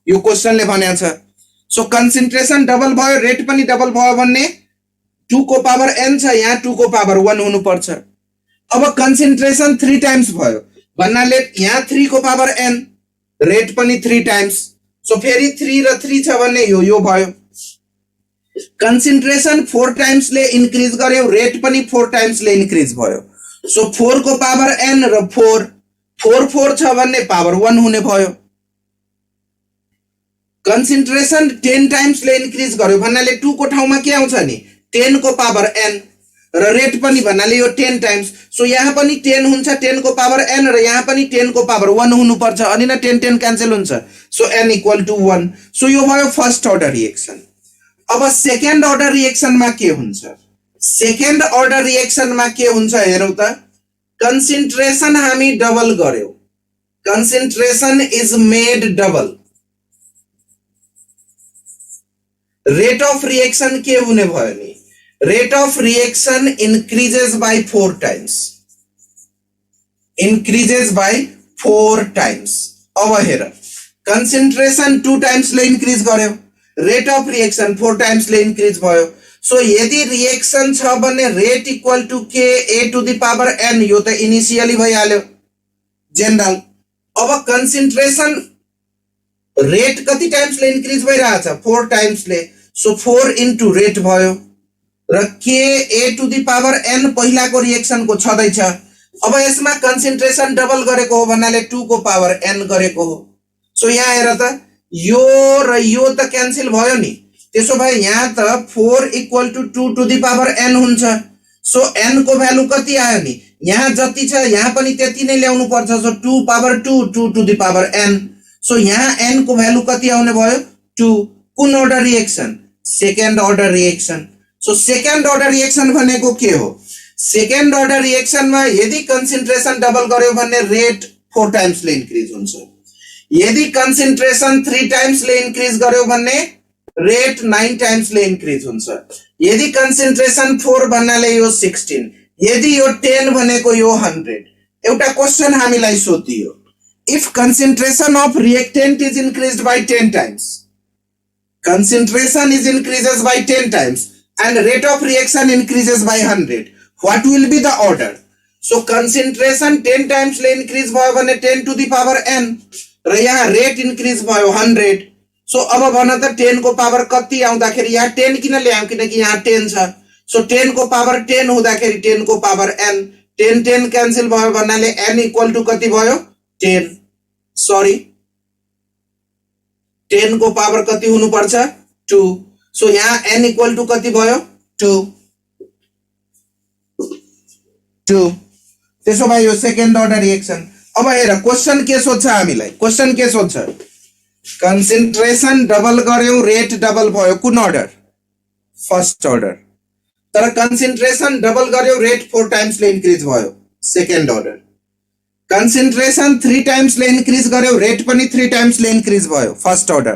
S1: यो क्वेशनले भनेको छ सो कन्सेन्ट्रेसन डबल भयो रेट पनि डबल भयो भन्ने 2 को पावर n छ यहाँ 2 को पावर 1 हुनु पर्छ अब कन्सेन्ट्रेसन 3 टाइम्स भयो भन्नाले यहाँ 3 को पावर n रेट पनि 3 टाइम्स सो फेरि 3 र 3 छ भन्ने यो भयो कन्सेन्ट्रेसन 4 टाइम्स ले इन्क्रिज गर्यो रेट पनि 4 टाइम्स ले इन्क्रिज भयो सो 4 को पावर n र 4 छ भन्ने पावर 1 हुने भयो कन्सेन्ट्रेसन 10 टाइम्स ले इन्क्रिज गर्यो भन्नाले 2 को ठाउँमा के आउँछ नि 10 को पावर n र रेट पनि भन्नाले यो 10 टाइम्स सो यहाँ पनि 10 हुन्छ 10 को पावर n र यहाँ पनि 10 को पावर 1 हुनु पर्छ अनि न 10 10 क्यान्सल हुन्छ सो n = 1 सो यो भयो फर्स्ट अर्डर रिएक्सन अब सेकेन्ड अर्डर रिएक्सन मा के हुन्छ सेकेन्ड अर्डर रिएक्सन मा के हुन्छ हेरौं त कन्सेन्ट्रेसन हामी डबल गर्यो concentration is made double rate of reaction के हुने भयो नि rate of reaction increases by 4 times अब हेर कन्सेन्ट्रेसन 2 टाइम्स ले इन्क्रिज गर्यो रेट अफ रिएक्सन 4 टाइम्स ले इन्क्रिज भयो सो यदि रिएक्सन छ भने rate equal to k a to the power n यो त इनिशियली भइहाल्यो जनरल अब कन्सेन्ट्रेसन रेट कति टाइम्स ले इन्क्रिज भइरहेछ 4 टाइम्स ले सो 4 इन्टु रेट भयो र k a to the power n पहिला को रिएक्सन को छदै छ अब यसमा कन्सेन्ट्रेसन डबल गरेको हो भन्नाले 2 को पावर n गरेको हो सो यहाँ हेर त यो र यो त क्यान्सल भयो नि त्यसो भए यहाँ त 4 = 2 टु द पावर n हुन्छ सो n को भ्यालु कति आयो नि यहाँ जति छ यहाँ पनि त्यति नै ल्याउनु पर्छ so 2 power 2 2 to the power n so यहाँ n को भ्यालु कति आउने भयो 2 कुन order reaction second order reaction so second order reaction भनेको के हो सेकेन्ड अर्डर रिएक्सनमा यदि कन्सेन्ट्रेसन डबल गर्यो भने रेट 4 टाइम्स ले इन्क्रिज हुन्छ, यदि कन्सेन्ट्रेसन 3 टाइम्स ले इन्क्रिज गर्यो भने रेट 9 टाइम्स ले इन्क्रिज हुन्छ, यदि कन्सेन्ट्रेसन 4 भन्नाले यो 16, यदि यो 10 भनेको यो 100। एउटा क्वेशन हामीलाई सोधियो, if concentration of reactant is increased by 10 times, concentration is increases by 10 times and rate of reaction increases by 100, what will be the order? So concentration 10 times ले increase भयो भने 10 to the power n र यहाँ rate increase भयो 100। so अब भन त 10 को पावर कति आउँदाखेरि यहाँ 10 किन ल्यायौं किनकि यहाँ 10 छ। so 10 को पावर 10 हुँदाखेरि 10 को पावर n, 10 10 क्यान्सल भयो भन्नाले n इक्वल टु कति भयो 10, सरी 10 को पावर कति हुनु पर्छ 2। सो यहाँ n इक्वल टु कति भयो 2। त्यसो भए यो सेकेन्ड अर्डर रिएक्सन। अब हेर क्वेशन के सोध्छ हामीलाई, क्वेशन के सोध्छ, कन्सेन्ट्रेसन डबल गर्यौ रेट डबल भयो, कुन अर्डर फर्स्ट अर्डर, तर कन्सेन्ट्रेसन डबल गर्यौ रेट 4 टाइम्स ले इन्क्रिज भयो सेकेन्ड अर्डर, कन्सेन्ट्रेसन 3 टाइम्स ले इन्क्रिज गर्यो रेट पनि 3 टाइम्स ले इन्क्रिज भयो फर्स्ट अर्डर,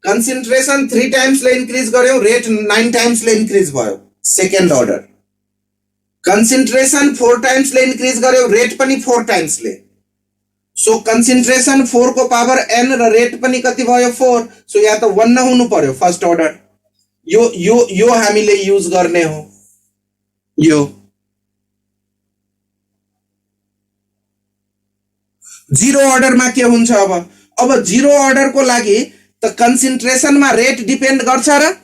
S1: कन्सेन्ट्रेसन 3 टाइम्स ले इन्क्रिज गर्यो रेट 9 टाइम्स ले इन्क्रिज भयो सेकेन्ड अर्डर, कन्सेन्ट्रेसन 4 टाइम्स ले इन्क्रिज गर्यो रेट पनि 4 टाइम्स ले। सो कन्सेन्ट्रेसन 4 को पावर n र रेट पनि कति भयो 4। सो यहाँ त 1 नहुनु पर्यो फर्स्ट अर्डर, यो हामीले युज गर्ने हो यो। जीरो अर्डर में के हुन्छ अब जीरो अर्डर को लागि त कन्सेन्ट्रेसन में रेट डिपेंड गर्छ र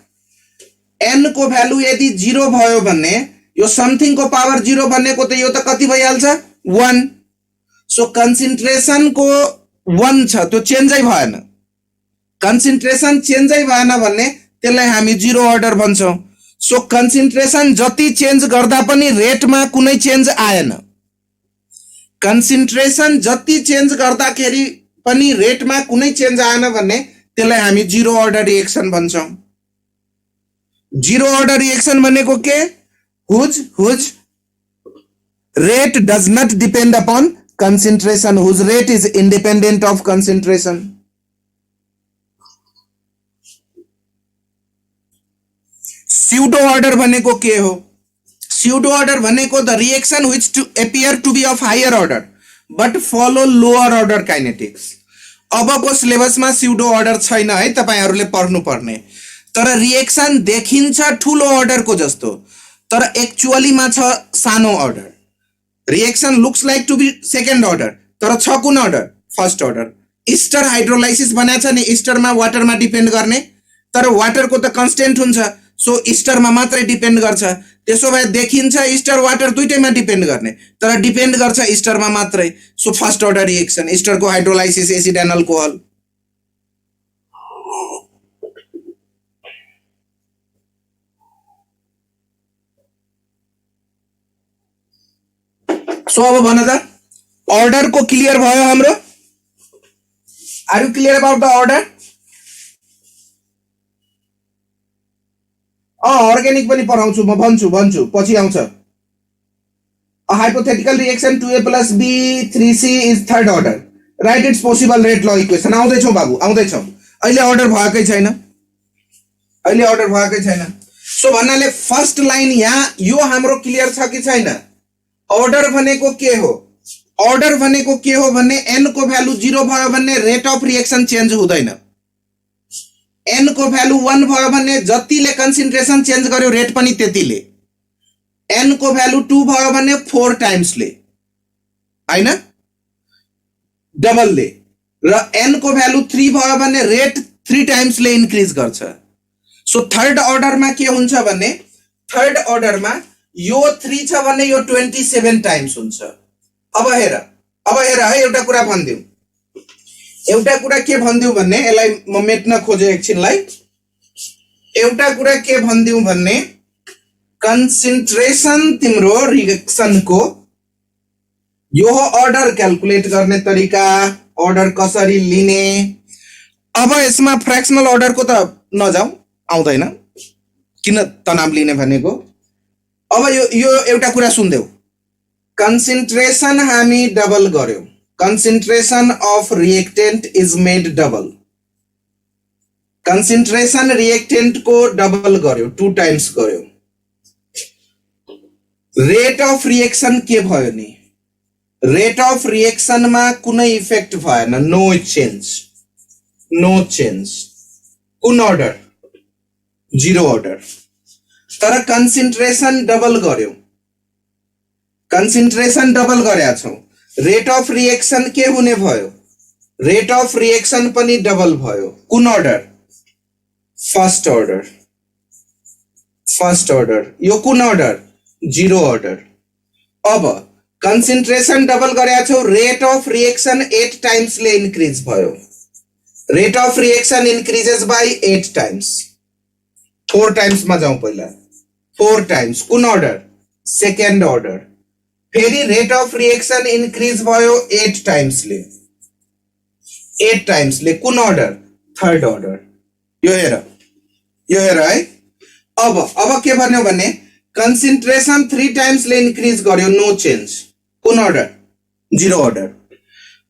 S1: n को भ्यालु यदि 0 भयो भन्ने यो समथिङ को पावर 0 भन्नेको त यो त कति भइहाल्छ 1। सो कन्सेन्ट्रेसन को 1 छ त्यो चेन्जै भएन, कन्सेन्ट्रेसन चेन्जै भएन भन्ने त्यसलाई हामी जीरो अर्डर भन्छौं। सो कन्सेन्ट्रेसन जति चेन्ज गर्दा पनि रेटमा कुनै चेन्ज आएन, कन्सेन्ट्रेसन जति चेन्ज गर्दाखेरि पनि रेटमा कुनै चेन्ज आएन भन्ने त्यसलाई हामी जीरो अर्डर रिएक्सन भन्छौं। जीरो अर्डर रिएक्सन भनेको के, whose rate does not depend upon concentration, whose rate is independent of concentration। pseudo order भनेको के हो, pseudo order भनेको the reaction which to appear to be of higher order but follow lower order kinetics। अबको सिलेबसमा pseudo order छैन है, तपाईहरुले पढ्नु पर्ने, तर रिएक्सन देखिन्छ ठूलो अर्डर को जस्तो तर एक्चुअली मा छ सानो order. Reaction looks like to be second order तर छ कुन order first order. Ester hydrolysis बनाएको छ नि, इस्टर मा वाटर मा डिपेंड गर्ने, तर वाटर को त कन्स्टेन्ट हुन्छ, सो इस्टर मा मात्रै डिपेंड गर्छ। त्यसो भए देखिन्छ इस्टर वाटर दुईटैमा डिपेंड गर्ने तर डिपेंड गर्छ इस्टर मा मात्रै। So first order reaction ester को hydrolysis acid and alcohol. So अब भन त अर्डर को क्लियर भयो हाम्रो, are you clear about the order? Organic पनि पढाउँछु म, भन्छु पछि आउँछ। A hypothetical reaction 2A plus B 3C is third order, write its possible rate law equation। आउँदैछौ बाबु आउँदैछौ, अहिले अर्डर भएकै छैन, अहिले अर्डर भएकै छैन। सो भन्नाले फर्स्ट लाइन यहाँ यो हाम्रो क्लियर छ कि छैन? अर्डर भनेको के हो, अर्डर भनेको के हो भन्ने n को भ्यालु 0 भयो भन्ने रेट अफ रिएक्सन चेन्ज हुँदैन, n को भ्यालु 1 भयो भन्ने जतिले कन्सेन्ट्रेसन चेन्ज गर्यो रेट पनि त्यतिले, n को भ्यालु 2 भयो भन्ने 4 टाइम्स ले हैन डबल ले, र n को भ्यालु 3 भयो भन्ने रेट 3 टाइम्स ले इन्क्रिज गर्छ। सो थर्ड अर्डर मा के हुन्छ भन्ने, थर्ड अर्डर मा यो 3 छ भन्ने यो 27 टाइम्स हुन्छ। अब हेर है एउटा कुरा भन्दिउ, एउटा कुरा के भन्दिउ भन्ने, यसलाई म मेट्न खोजे एकछिनलाई। एउटा कुरा के भन्दिउ भन्ने, कन्सेन्ट्रेसन तिम्रो रिएक्सन को यो अर्डर क्याल्कुलेट गर्ने तरिका, अर्डर कसरी लिने। अब यसमा फ्र्याक्सनल अर्डर को त नजाऊ, आउँदैन, किन तनाव लिने भनेको। अब यो एउटा कुरा सुन्देऊ, कन्सेन्ट्रेसन हामी डबल गर्यो, concentration of reactant is made double, concentration reactant को डबल गर्यो, 2 टाइम्स गर्यो, रेट अफ रिएक्सन के भयो नि, रेट अफ रिएक्सन मा कुनै इफेक्ट भएन, नो चेन्ज, नो चेन्ज, कुन अर्डर, 0 अर्डर, तर कन्सेन्ट्रेसन डबल गर्यो, कन्सेन्ट्रेसन डबल गरेका छौ, रेट अफ रिएक्सन के हुने भयो, रेट अफ रिएक्सन पनि डबल भयो, कुन order, first order, first order, यो कुन अर्डर, 0 अर्डर। अब कन्सेन्ट्रेसन डबल गरेका छौ, रेट अफ रिएक्सन 8 टाइम्स ले इन्क्रिज भयो, rate of reaction increases by 8 times, 4 times मा जाउँ पहिला, 4 टाइम्स, कुन अर्डर, सेकेन्ड अर्डर, फेरि रेट अफ रिएक्सन इन्क्रिज भयो 8 टाइम्स ले, 8 टाइम्स ले, कुन अर्डर, थर्ड अर्डर। यो हेर है। अब के भन्यो भने कन्सेन्ट्रेसन 3 टाइम्स ले इन्क्रिज गर्यो, नो चेन्ज, कुन अर्डर, 0 अर्डर,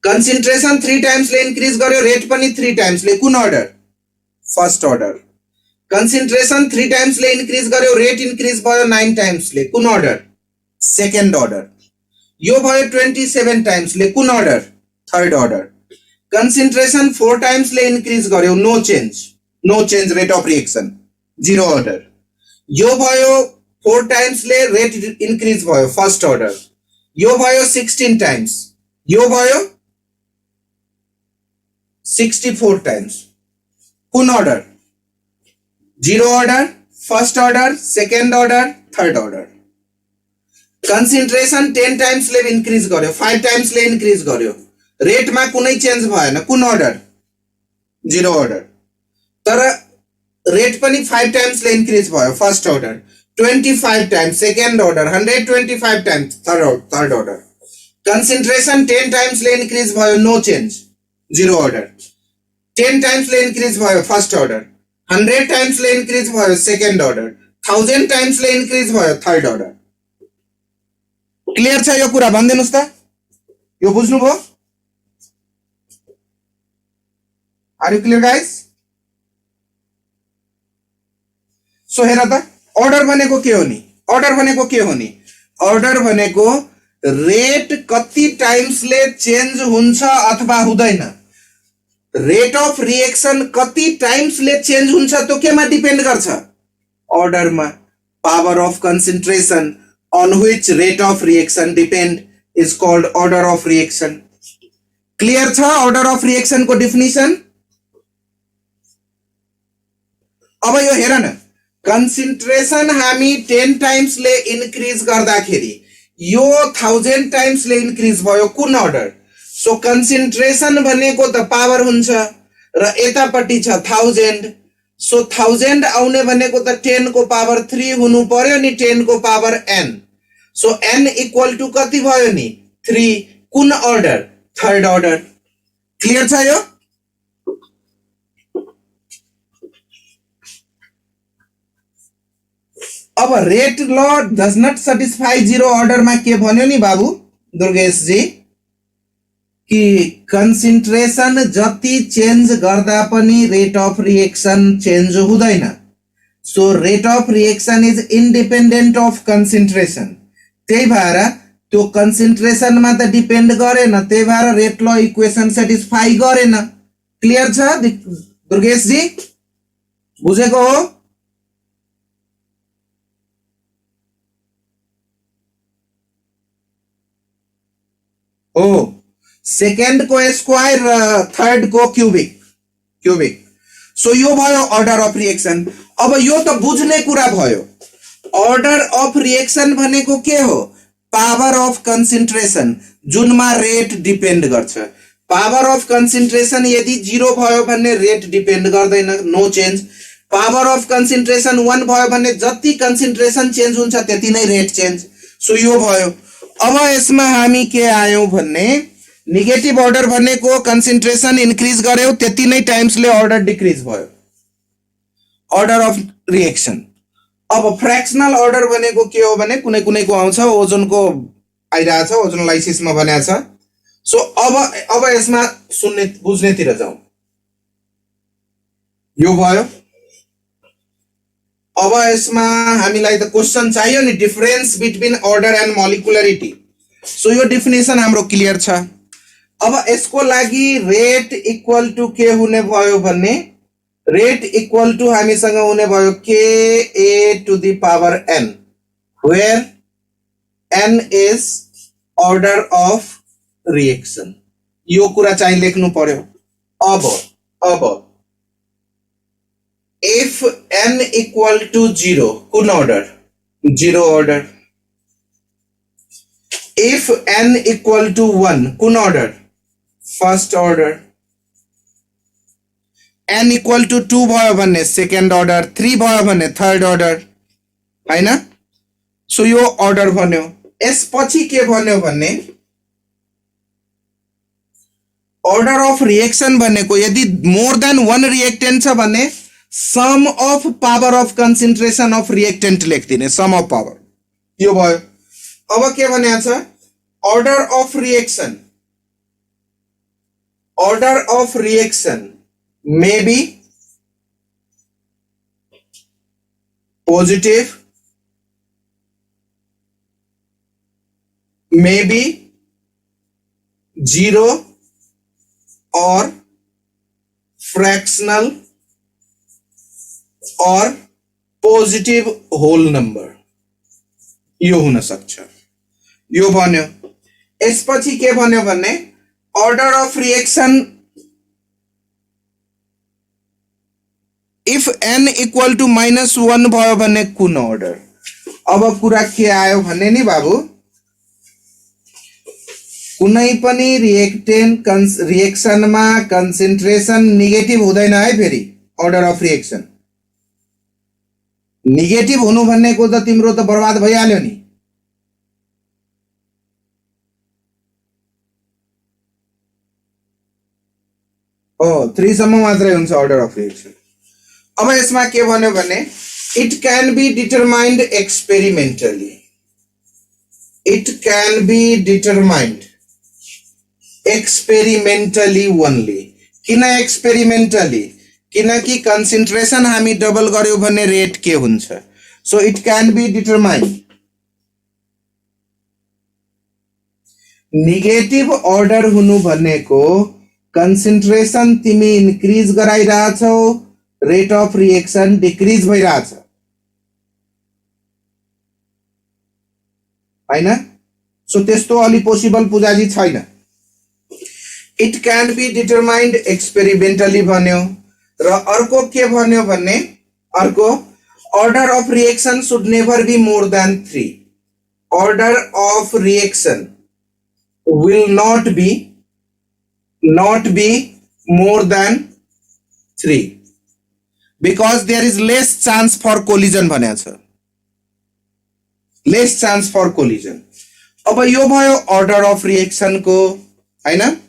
S1: कन्सेन्ट्रेसन 3 टाइम्स ले इन्क्रिज गर्यो, रेट पनि 3 टाइम्स ले, कुन अर्डर, फर्स्ट अर्डर, कन्सेन्ट्रेसन 3 टाइम्स ले इन्क्रिज गर्यो, रेट इन्क्रिज भयो 9 टाइम्स ले, कुन अर्डर, सेकेन्ड अर्डर, यो भयो 27 टाइम्स ले, कुन order, third order, concentration 4 times ले इन्क्रिज गर्यो, no change, no change rate of reaction, 0 order, यो भयो 4 टाइम्स ले रेट इन्क्रिज भयो, फर्स्ट अर्डर, यो भयो 16 टाइम्स, यो भयो 64 टाइम्स, कुन order, 0 order, first order, second order, third order, concentration 10 times ले इन्क्रिज गर्यो, 5 टाइम्स ले इन्क्रिज गर्यो, रेट मा कुनै चेन्ज भएन, कुन अर्डर, 0 अर्डर, तर रेट पनि 5 टाइम्स ले इन्क्रिज भयो, first order, 25 times, second order, 125 times, third order, concentration 10 times ले इन्क्रिज भयो, नो चेन्ज, 0 अर्डर, 10 टाइम्स ले इन्क्रिज भयो, फर्स्ट अर्डर, 100 टाइम्स ले इन्क्रिज भयो, सेकेन्ड अर्डर, 1000 टाइम्स ले इन्क्रिज भयो, थर्ड अर्डर। क्लियर छ यो कुरा, भनिदिनुस् त, यो बुझ्नुभयो, are you clear guys? So हेर त, अर्डर भनेको के हो नि, अर्डर भनेको के हो नि, अर्डर भनेको रेट कति टाइम्स ले चेन्ज हुन्छ अथवा हुँदैन, रेट अफ रिएक्सन कति टाइम्स ले चेन्ज हुन्छ त्यो केमा डिपेन्ड गर्छ, अर्डरमा, power of concentration on which rate of reaction depend is called order of reaction. Clear छ order of reaction को definition? अब यो हेर न, कन्सेन्ट्रेसन हामी 10 टाइम्स ले इन्क्रिज गर्दाखेरि यो 1000 टाइम्स ले इन्क्रिज भयो, कुन अर्डर, सो कन्सेन्ट्रेसन भनेको त पावर हुन्छ र यतापट्टि छ 1000, सो 1000 आउने भनेको त 10 को पावर 3 हुनु पर्यो नि, 10 को power n, so n equal to कति भयो नि, 3, कुन अर्डर, थर्ड अर्डर। क्लियर छ यो? अब रेट ल डज नट सटिस्फाई 0 अर्डर मा के भन्यो नि बाबु दुर्गेश जी, कि कन्सेन्ट्रेसन जति चेन्ज गर्दा पनि रेट अफ रिएक्सन चेन्ज हुँदैन, so rate of reaction is independent of concentration, त्यही भएर त्यो कन्सेन्ट्रेसन मा त डिपेन्ड गरेन, त्यही भएर रेट ल इक्वेसन सेटिस्फाई गरेन। क्लियर छ दुर्गेश जी, बुझेको हो? ओ सेकेन्ड को स्क्वायर, थर्ड को क्यूबिक, सो यो भयो अर्डर अफ रिएक्सन। अब यो त बुझ्ने कुरा भयो, अर्डर अफ रिएक्सन भनेको के हो, पावर अफ कन्सेन्ट्रेसन जुनमा रेट डिपेन्ड गर्छ, पावर अफ कन्सेन्ट्रेसन यदि 0 भयो भने रेट डिपेन्ड गर्दैन, नो चेन्ज, पावर अफ कन्सेन्ट्रेसन 1 भयो भने जति कन्सेन्ट्रेसन चेन्ज हुन्छ त्यति नै रेट चेन्ज, सो यो भयो। अब यसमा हामी के आयौं भन्ने, नेगेटिभ अर्डर भनेको कन्सेन्ट्रेसन इन्क्रिज गर्यो त्यति नै टाइम्स ले अर्डर डिक्रिज भयो, अर्डर अफ रिएक्सन। अब फ्र्याक्सनल अर्डर भनेको के हो भने कुनै कुनैको आउँछ ओजोनको आइरहेछ, ओजोन लाइसिसमा भनेको छ। सो अब यसमा सुन्ने बुझ्नेतिर जाउँ। यो भयो। अब यसमा हामीलाई त क्वेशन चाहियो नि, difference between order and molecularity. So यो डेफिनेसन हाम्रो क्लियर छ। अब यसको लागि रेट इक्वल टु के हुने भयो भन्ने, रेट इक्वल टु हामीसँग हुने भयो के A to the power n, where n is order of reaction. यो कुरा चाहिँ लेख्नु पर्यो। अब if n equal to 0 कुन order? 0 order. If n equal to 1 कुन order? First order. n equal to 2 भयो भन्ने second order, 3 भयो भन्ने third order, हैन? सो यो order भन्यो। यसपछि के भन्यो भन्ने order of reaction भनेको यदि more than one reactant छ भन्ने sum of power of concentration of reactant लेख्दिने, सम अफ पावर। यो भयो। अब के भनेको छ, order of reaction, order of reaction may be positive, may be 0 or fractional or positive whole number। यो हुन सक्छ। यो भन्यो। यसपछि के भन्यो भन्ने order of reaction if n equal to -1 भयो भन्ने कुन order। अब कुरा के आयो भन्ने नि बाबु, कुनै पनि रिएक्टेन्ट रिएक्सनमा कन्सेन्ट्रेसन नेगेटिभ हुँदैन है। फेरि order of reaction नेगेटिभ हुनु भन्नेको त तिम्रो त बर्बाद भइहाल्यो नि। ओ 3 सम्म मात्रै हुन्छ order of reaction। अब यसमा के भन्यो भने it can be determined experimentally, it can be determined experimentally only। किन experimentally? किनकि कन्सेन्ट्रेसन हामी डबल गर्यो भने रेट के हुन्छ। So it can be determined. Negative order हुनु भनेको कन्सेन्ट्रेसन तिमी इन्क्रिज गराइरहेछौ, रेट अफ रिएक्सन डिक्रिज भइरहेछ, हैन? सो त्यस्तो अलि पोसिबल पूजाजी छैन। It can be determined experimentally भन्यो। र अर्को के भन्यो भन्ने, अर्को order of reaction should never be more than 3। order of reaction will not be more than 3 because there is less chance for collision भनेको छ, less chance for collision। अब यो भयो order of reaction को, हैन?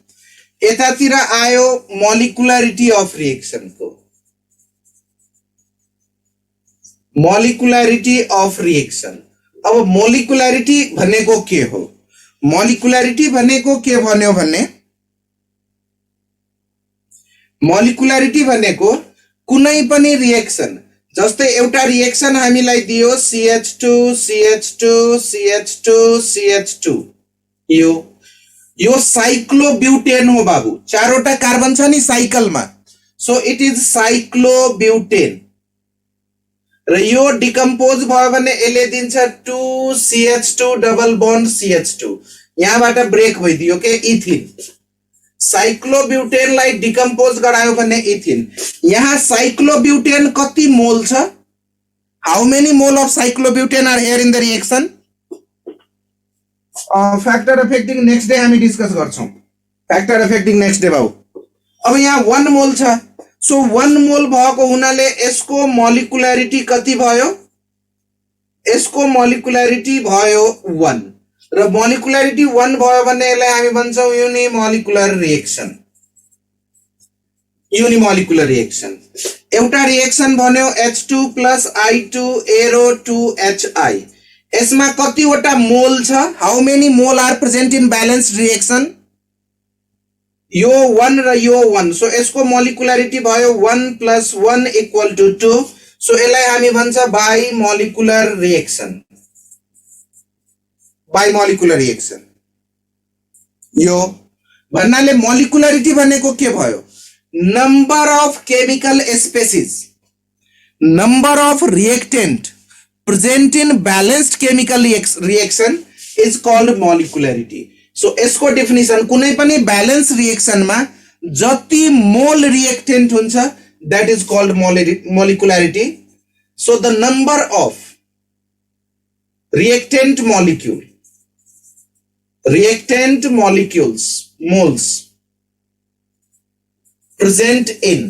S1: यतातिर आयो मोलिकुलरिटी अफ रिएक्सन को। Molecularity of reaction. अब मोलिकुलरिटी भनेको के हो? मोलिकुलरिटी भनेको के भन्यो भन्ने, मोलिकुलरिटी भनेको कुनै पनि रिएक्सन, जस्तै एउटा रिएक्सन हामीलाई दियो CH2 CH2 CH2 CH2, यो साइक्लोब्युटेन हो बाबु। चारवटा कार्बन छ नि साइकलमा, सो इट इज साइक्लोब्युटेन। र यो डिकम्पोज भयो भने यसले दिन्छ 2CH2 डबल बन्ड CH2, यहाँबाट ब्रेक भइदियो के इथिन। साइक्लोब्युटेनलाई डिकम्पोज गरायो भने इथिन। यहाँ साइक्लोब्युटेन कति मोल छ? How many mole of cyclobutane are here in the reaction? Factor affecting next day हामी डिस्कस गर्छौं। फ्याक्टर अफेक्टिङ नेक्स्ट डे बाबु। अब यहाँ 1 मोल छ। सो 1 मोल भएको हुनाले यसको मोलिकुलरिटी कति भयो? यसको मोलिकुलरिटी भयो 1। र मोलिकुलरिटी 1 भयो भने यसलाई हामी भन्छौं युनिमोलिकुलर रिएक्सन। युनिमोलिकुलर रिएक्सन। एउटा रिएक्सन भन्यो H2 + I2 एरो 2HI यसमा कतिवटा मोल छ how many mole are present in balanced reaction यो 1 र यो 1 सो यसको मोलिकुलरिटी भयो 1 + 1 = 2 सो यसलाई हामी भन्छ बाइ मोलिकुलर रिएक्सन यो भन्नाले मोलिकुलरिटी भनेको के भयो number of chemical species number of reactant present in balanced chemical reaction is called molecularity so यसको डेफिनेसन कुनै पनि बैलेंस रिएक्शन में जति मोल रिएक्टेंट हुन्छ that is called molecularity so the number of reactant molecules moles present in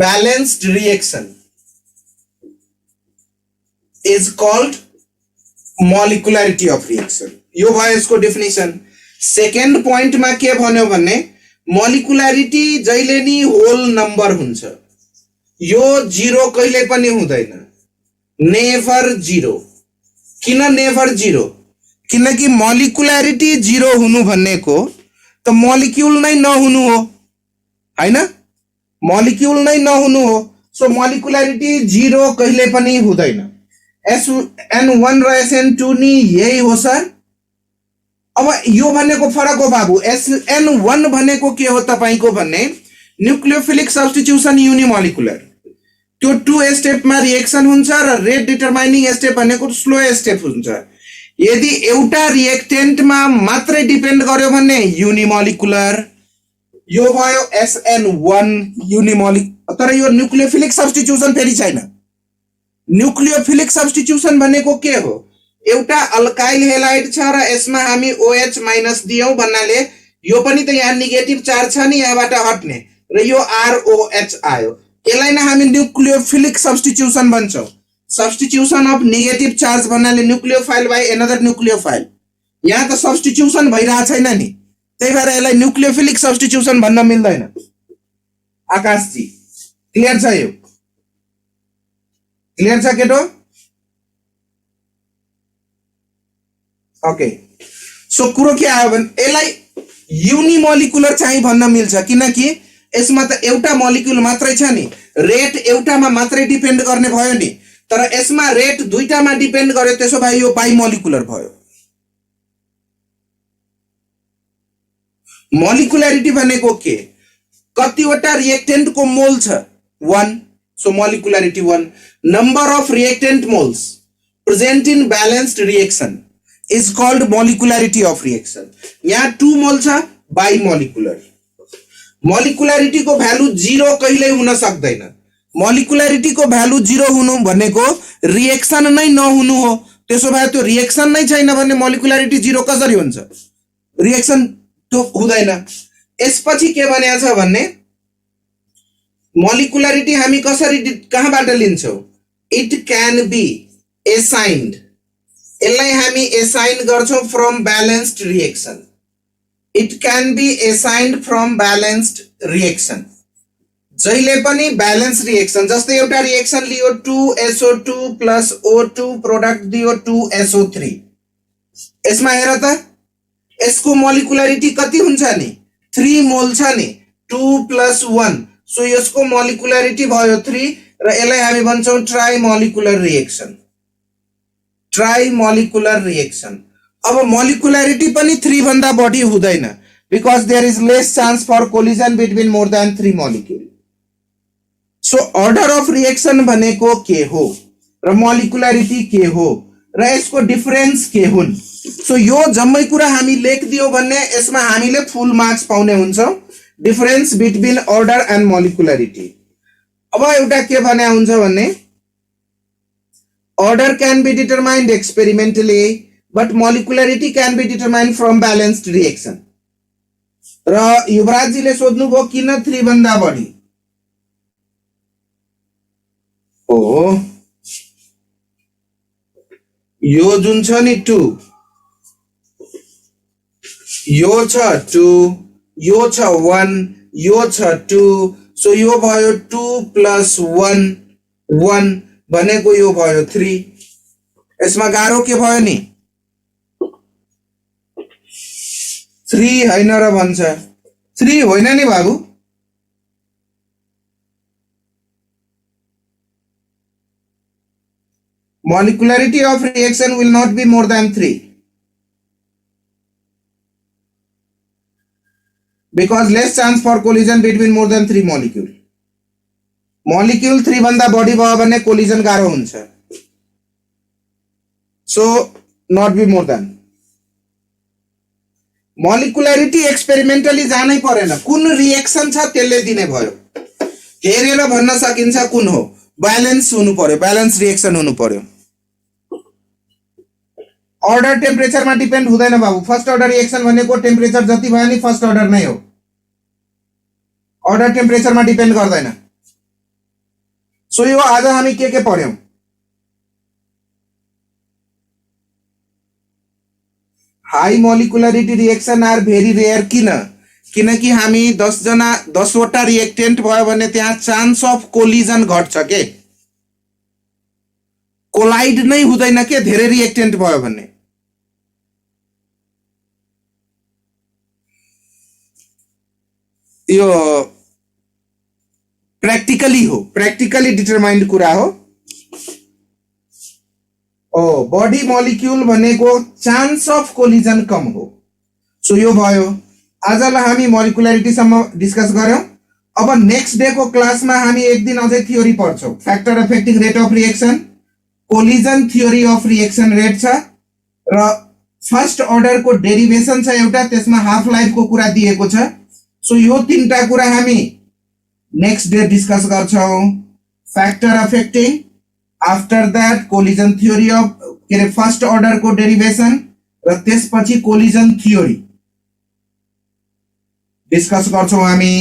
S1: balanced reaction is called molecularity of reaction यो भयो यसको definition second point मा के भन्यो भने मोलिकुलरिटी जहिले नि होल नम्बर हुन्छ यो जीरो कहिले पनि हुँदैन नेभर जीरो किन नेभर जीरो किनकि मोलिकुलरिटी जीरो हुनु भनेको त मोलिक्युल नै नहुनु हो हैन मोलिक्युल नै नहुनु हो सो मोलिकुलरिटी जीरो कहिले पनि हुँदैन SN1 र SN2 नि यही हो सर अब यो भनेको फरक हो बाबु SN1 भनेको के हो तपाईको भन्ने न्यूक्लियोफिलिक सब्स्टिट्युसन यूनिमोलिकुलर त्यो 2 स्टेप मा रिएक्सन हुन्छ र रेट डिटरमाइनिङ स्टेप भनेको स्लो स्टेप हुन्छ यदि एउटा रिएक्टेन्ट मा मात्रै डिपेन्ड गर्यो भने यूनिमोलिकुलर यो भयो SN1 यूनिमोलिक तर यो न्यूक्लियोफिलिक सब्स्टिट्युसन फेरि छैन न्यूक्लियोफिलिक सब्स्टिट्युसन भनेको के हो एउटा अल्काइल हेलाइड छ र यसमा हामी OH- दियौ भन्नाले यो पनि त यहाँ नेगेटिभ चार्ज छ नि यहाँबाट हट्ने र यो ROH आयो यसलाई नै हामी न्यूक्लियोफिलिक सब्स्टिट्युसन भन्छौं सब्स्टिट्युसन अफ नेगेटिभ चार्ज भन्नाले न्यूक्लियोफाइल बाइ एनदर न्यूक्लियोफाइल यहाँ त सब्स्टिट्युसन भइरा छैन नि त्यही भएर यसलाई न्यूक्लियोफिलिक सब्स्टिट्युसन भन्न मिल्दैन आकाश जी क्लियर छ यो क्लियर छ केटो ओके सो कुरो के आयो भने यसलाई यूनिमोलिकुलर चाहिँ भन्न मिल्छ किनकि यसमा त एउटा मोलिक्युल मात्रै छ नि रेट एउटामा मात्रै डिपेन्ड गर्ने भयो नि तर यसमा रेट दुईटामा डिपेन्ड गर्यो त्यसो भए यो बाइमोलिकुलर भयो मोलिकुलरिटी भनेको के कतिवटा रिएक्टेन्ट को मोल छ 1 so molecularity 1 number of reactant moles present in balanced reaction is called molecularity of reaction यहाँ 2 मोल छ बाइमोलिकुलर मोलिकुलरिटी को भ्यालु 0 कहिल्यै हुन सक्दैन मोलिकुलरिटी को भ्यालु 0 हुनु भनेको रिएक्सन नै नहुनु हो त्यसो भए त्यो रिएक्सन नै छैन भने मोलिकुलरिटी 0 कसरी हुन्छ रिएक्सन त्यो हुँदैन यसपछि के भनेको छ भन्ने मोलिकुलरिटी हामी कसरी कहाँबाट लिन्छौ इट क्यान बी assigned यसलाई हामी assign गर्छौं from balanced reaction it can be assigned from balanced reaction जहिले पनि बैलेंस रिएक्सन जस्तै एउटा रिएक्सन लियो 2SO2 + O2 प्रोडक्ट दियो 2SO3 यसमा हेर त यसको मोलिकुलरिटी कति हुन्छ नि 3 मोल छ नि 2 + 1 सो यसको मोलिकुलरिटी भयो 3 र यसलाई हामी भन्छौं ट्राइमोलिकुलर रिएक्सन अब मोलिकुलरिटी पनि 3 भन्दा बढी हुँदैन because there is less chance for collision between more than 3 molecule so order of reaction भनेको के हो र मोलिकुलरिटी के हो र यसको डिफरेन्स के हुन् सो यो जम्मै कुरा हामी लेख्दियौ भन्ने यसमा हामीले फुल मार्क्स पाउने हुन्छौं difference between order and molecularity अब एउटा के भने हुन्छ भन्ने order can be determined experimentally but molecularity can be determined from balanced reaction र युवराज जीले सोध्नु भो किन 3 भन्दा बढी ओ यो जुन छ नि 2 यो छ 2 यो छ 1 यो छ 2 सो यो भयो 2 प्लस 1 1 भनेको यो भयो 3 यसमा गाह्रो के भयो नि 3 हैन र भन्छ 3 होइन नि बाबु molecularity of reaction will not be more than 3 because less chance for collision between more than 3 molecule. Molecule 3 भन्दा बढी भयो भने collision गाह्रो हुन्छ. So not be more than. Molecularity experimentally जानै परेन. कुन रिएक्सन छ त्यसले दिने भयो. हेरेर भन्न सकिन्छ कुन हो. बैलेंस हुनु पर्यो. बैलेंस रिएक्सन हुनु पर्यो. ऑर्डर टेम्परेचर में डिपेंड हुँदैन बाबु. फर्स्ट ऑर्डर रिएक्शन भनेको टेम्परेचर जति भयो नि फर्स्ट ऑर्डर नै हो. ऑर्डर टेम्परेचर में डिपेंड गर्दैन. सो यो आज हामी के पढ्यौं high molecularity reaction are very rare किनकि हामी 10 वटा रिएक्टेंट भयो भने त्यहाँ चान्स अफ कोलिजन घट्छ के कोलाइड नै हुँदैन के धेरै रिएक्टेंट भयो भने यो प्र्याक्टिकली डिटरमाइन्ड कुरा हो. बॉडी मॉलिक्यूल भनेको चान्स अफ कोलिजन कम हो. सो यो भयो आजलाई हामी मोलिकुलरिटी सम्म डिस्कस गर्यौं. अब नेक्स्ट डे को क्लास में हामी एक दिन अझै थ्योरी पढ्छौं. Factor affecting rate of reaction collision theory of reaction rate छ र फर्स्ट अर्डर को डेरिवेशन छ एउटा त्यसमा हाफ लाइफ को कुरा दिएको छ. सो यो तीनटा कुरा हामी नेक्स्ट डे डिस्कस गर्छौं. Factor affecting after that collision theory of के फर्स्ट अर्डर को डेरिवेशन र त्यसपछि कोलिजन थ्योरी डिस्कस गर्छौं हामी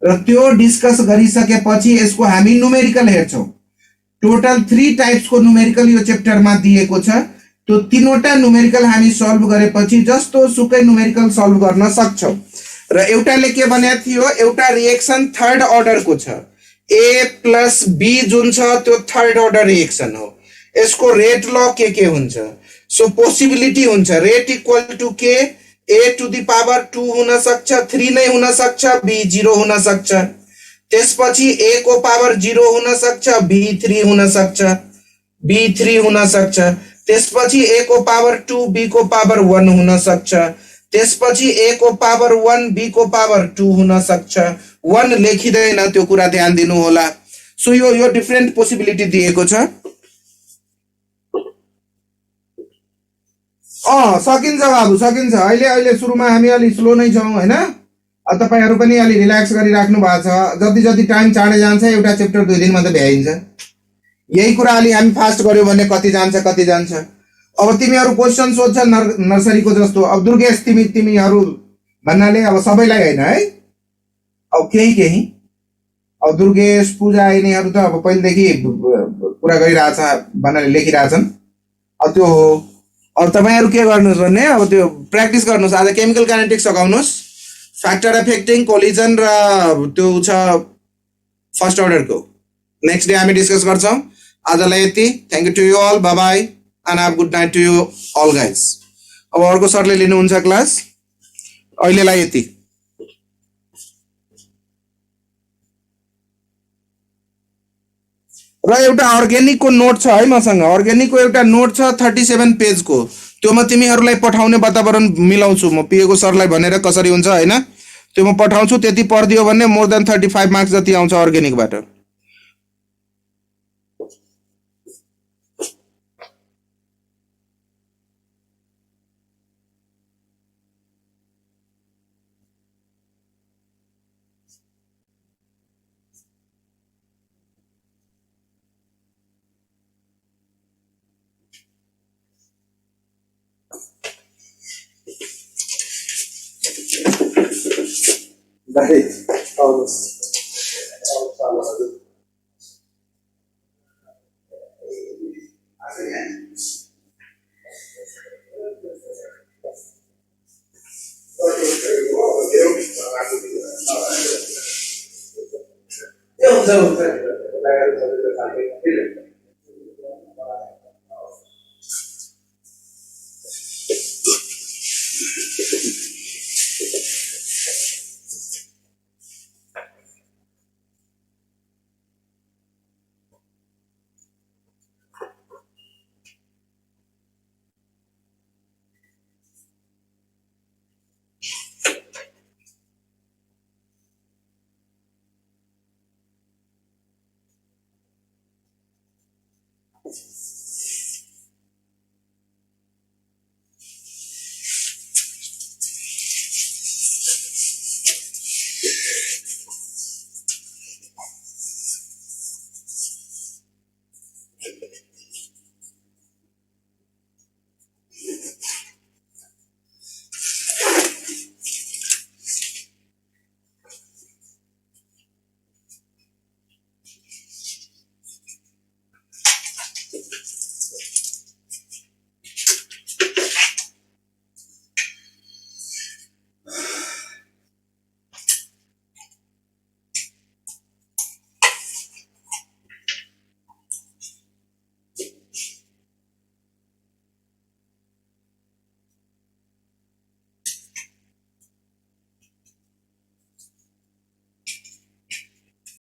S1: र त्यो डिस्कस गरिसकेपछि यसको हामी न्यूमेरिकल हेर्छौं. टोटल 3 टाइप्स को न्यूमेरिकल यो चैप्टर में दिएको छ. त्यो तीनवटा न्यूमेरिकल हामी सल्भ गरेपछि जस्तो सुकै न्यूमेरिकल सल्भ गर्न सक्छौं. र एउटाले के भनेको थियो एउटा रिएक्सन थर्ड अर्डर को छ ए प्लस बी जुन छ त्यो थर्ड अर्डर रिएक्सन हो. यसको रेट ल के हुन्छ. सो पोसिबिलिटी हुन्छ रेट इक्वल टू के ए टू द पावर 2 हुन सक्छ 3 नै हुन सक्छ बी 0 हुन सक्छ. त्यसपछि ए को पावर 0 हुन सक्छ बी 3 हुन सक्छ बी 3 हुन सक्छ. त्यसपछि ए को पावर 2 बी को पावर 1 हुन सक्छ. त्यसपछि ए को पावर 1 बी को पावर 2 हुन सक्छ. 1 लेखिदैन त्यो कुरा ध्यान दिनु होला. सो यो डिफरेंट पोसिबिलिटी दिएको छ. सकिन्छ बाबु सकिन्छ. अहिले सुरुमा हामी अलि स्लो नै छौं हैन. तपाईहरु पनि अलि रिल्याक्स गरिराख्नु भएको छ. जति टाइम चाँडै जान्छ एउटा चैप्टर 2 दिनमा त भ्याइन्छ. यही कुरा अलि हामी फास्ट गर्यो भने कति जान्छ. अब तिमीहरु क्वेशन सोध्छ नर्सरी को जस्तो. अब दुर्गेश तिमीहरु भन्नाले अब सबैलाई हैन है. अब केही अब दुर्गेश पूजा यिनीहरु त अब पहिलेदेखि कुरा गरिराछ भन्नाले लेखिराछन्. अब त्यो हो. अब तपाईहरु के गर्नुस् भने अब त्यो प्र्याक्टिस गर्नुस्. आज केमिकल काइनेटिक्स सकाउनुस्. फ्याक्टर अफेक्टिङ कोलिजन र त्यो छ फर्स्ट अर्डर को नेक्स्ट डे हामी डिस्कस गर्छौं. आजलाई यति. Thank you to you all. Bye bye and have good night to you all guys. अब अर्को सरले लिनुहुन्छ क्लास. अहिलेलाई यति. र एउटा अर्ग्यानिक को नोट छ है मसँग. अर्ग्यानिक को एउटा नोट छ 37 पेज को. त्योमा तिमीहरुलाई पठाउने वातावरण मिलाउँछु म. पिएको सरलाई भनेर कसरी हुन्छ हैन त्यो म पठाउँछु. त्यति पढ्दियो भने मोर देन 35 मार्क्स जति आउँछ अर्ग्यानिकबाट. Okay.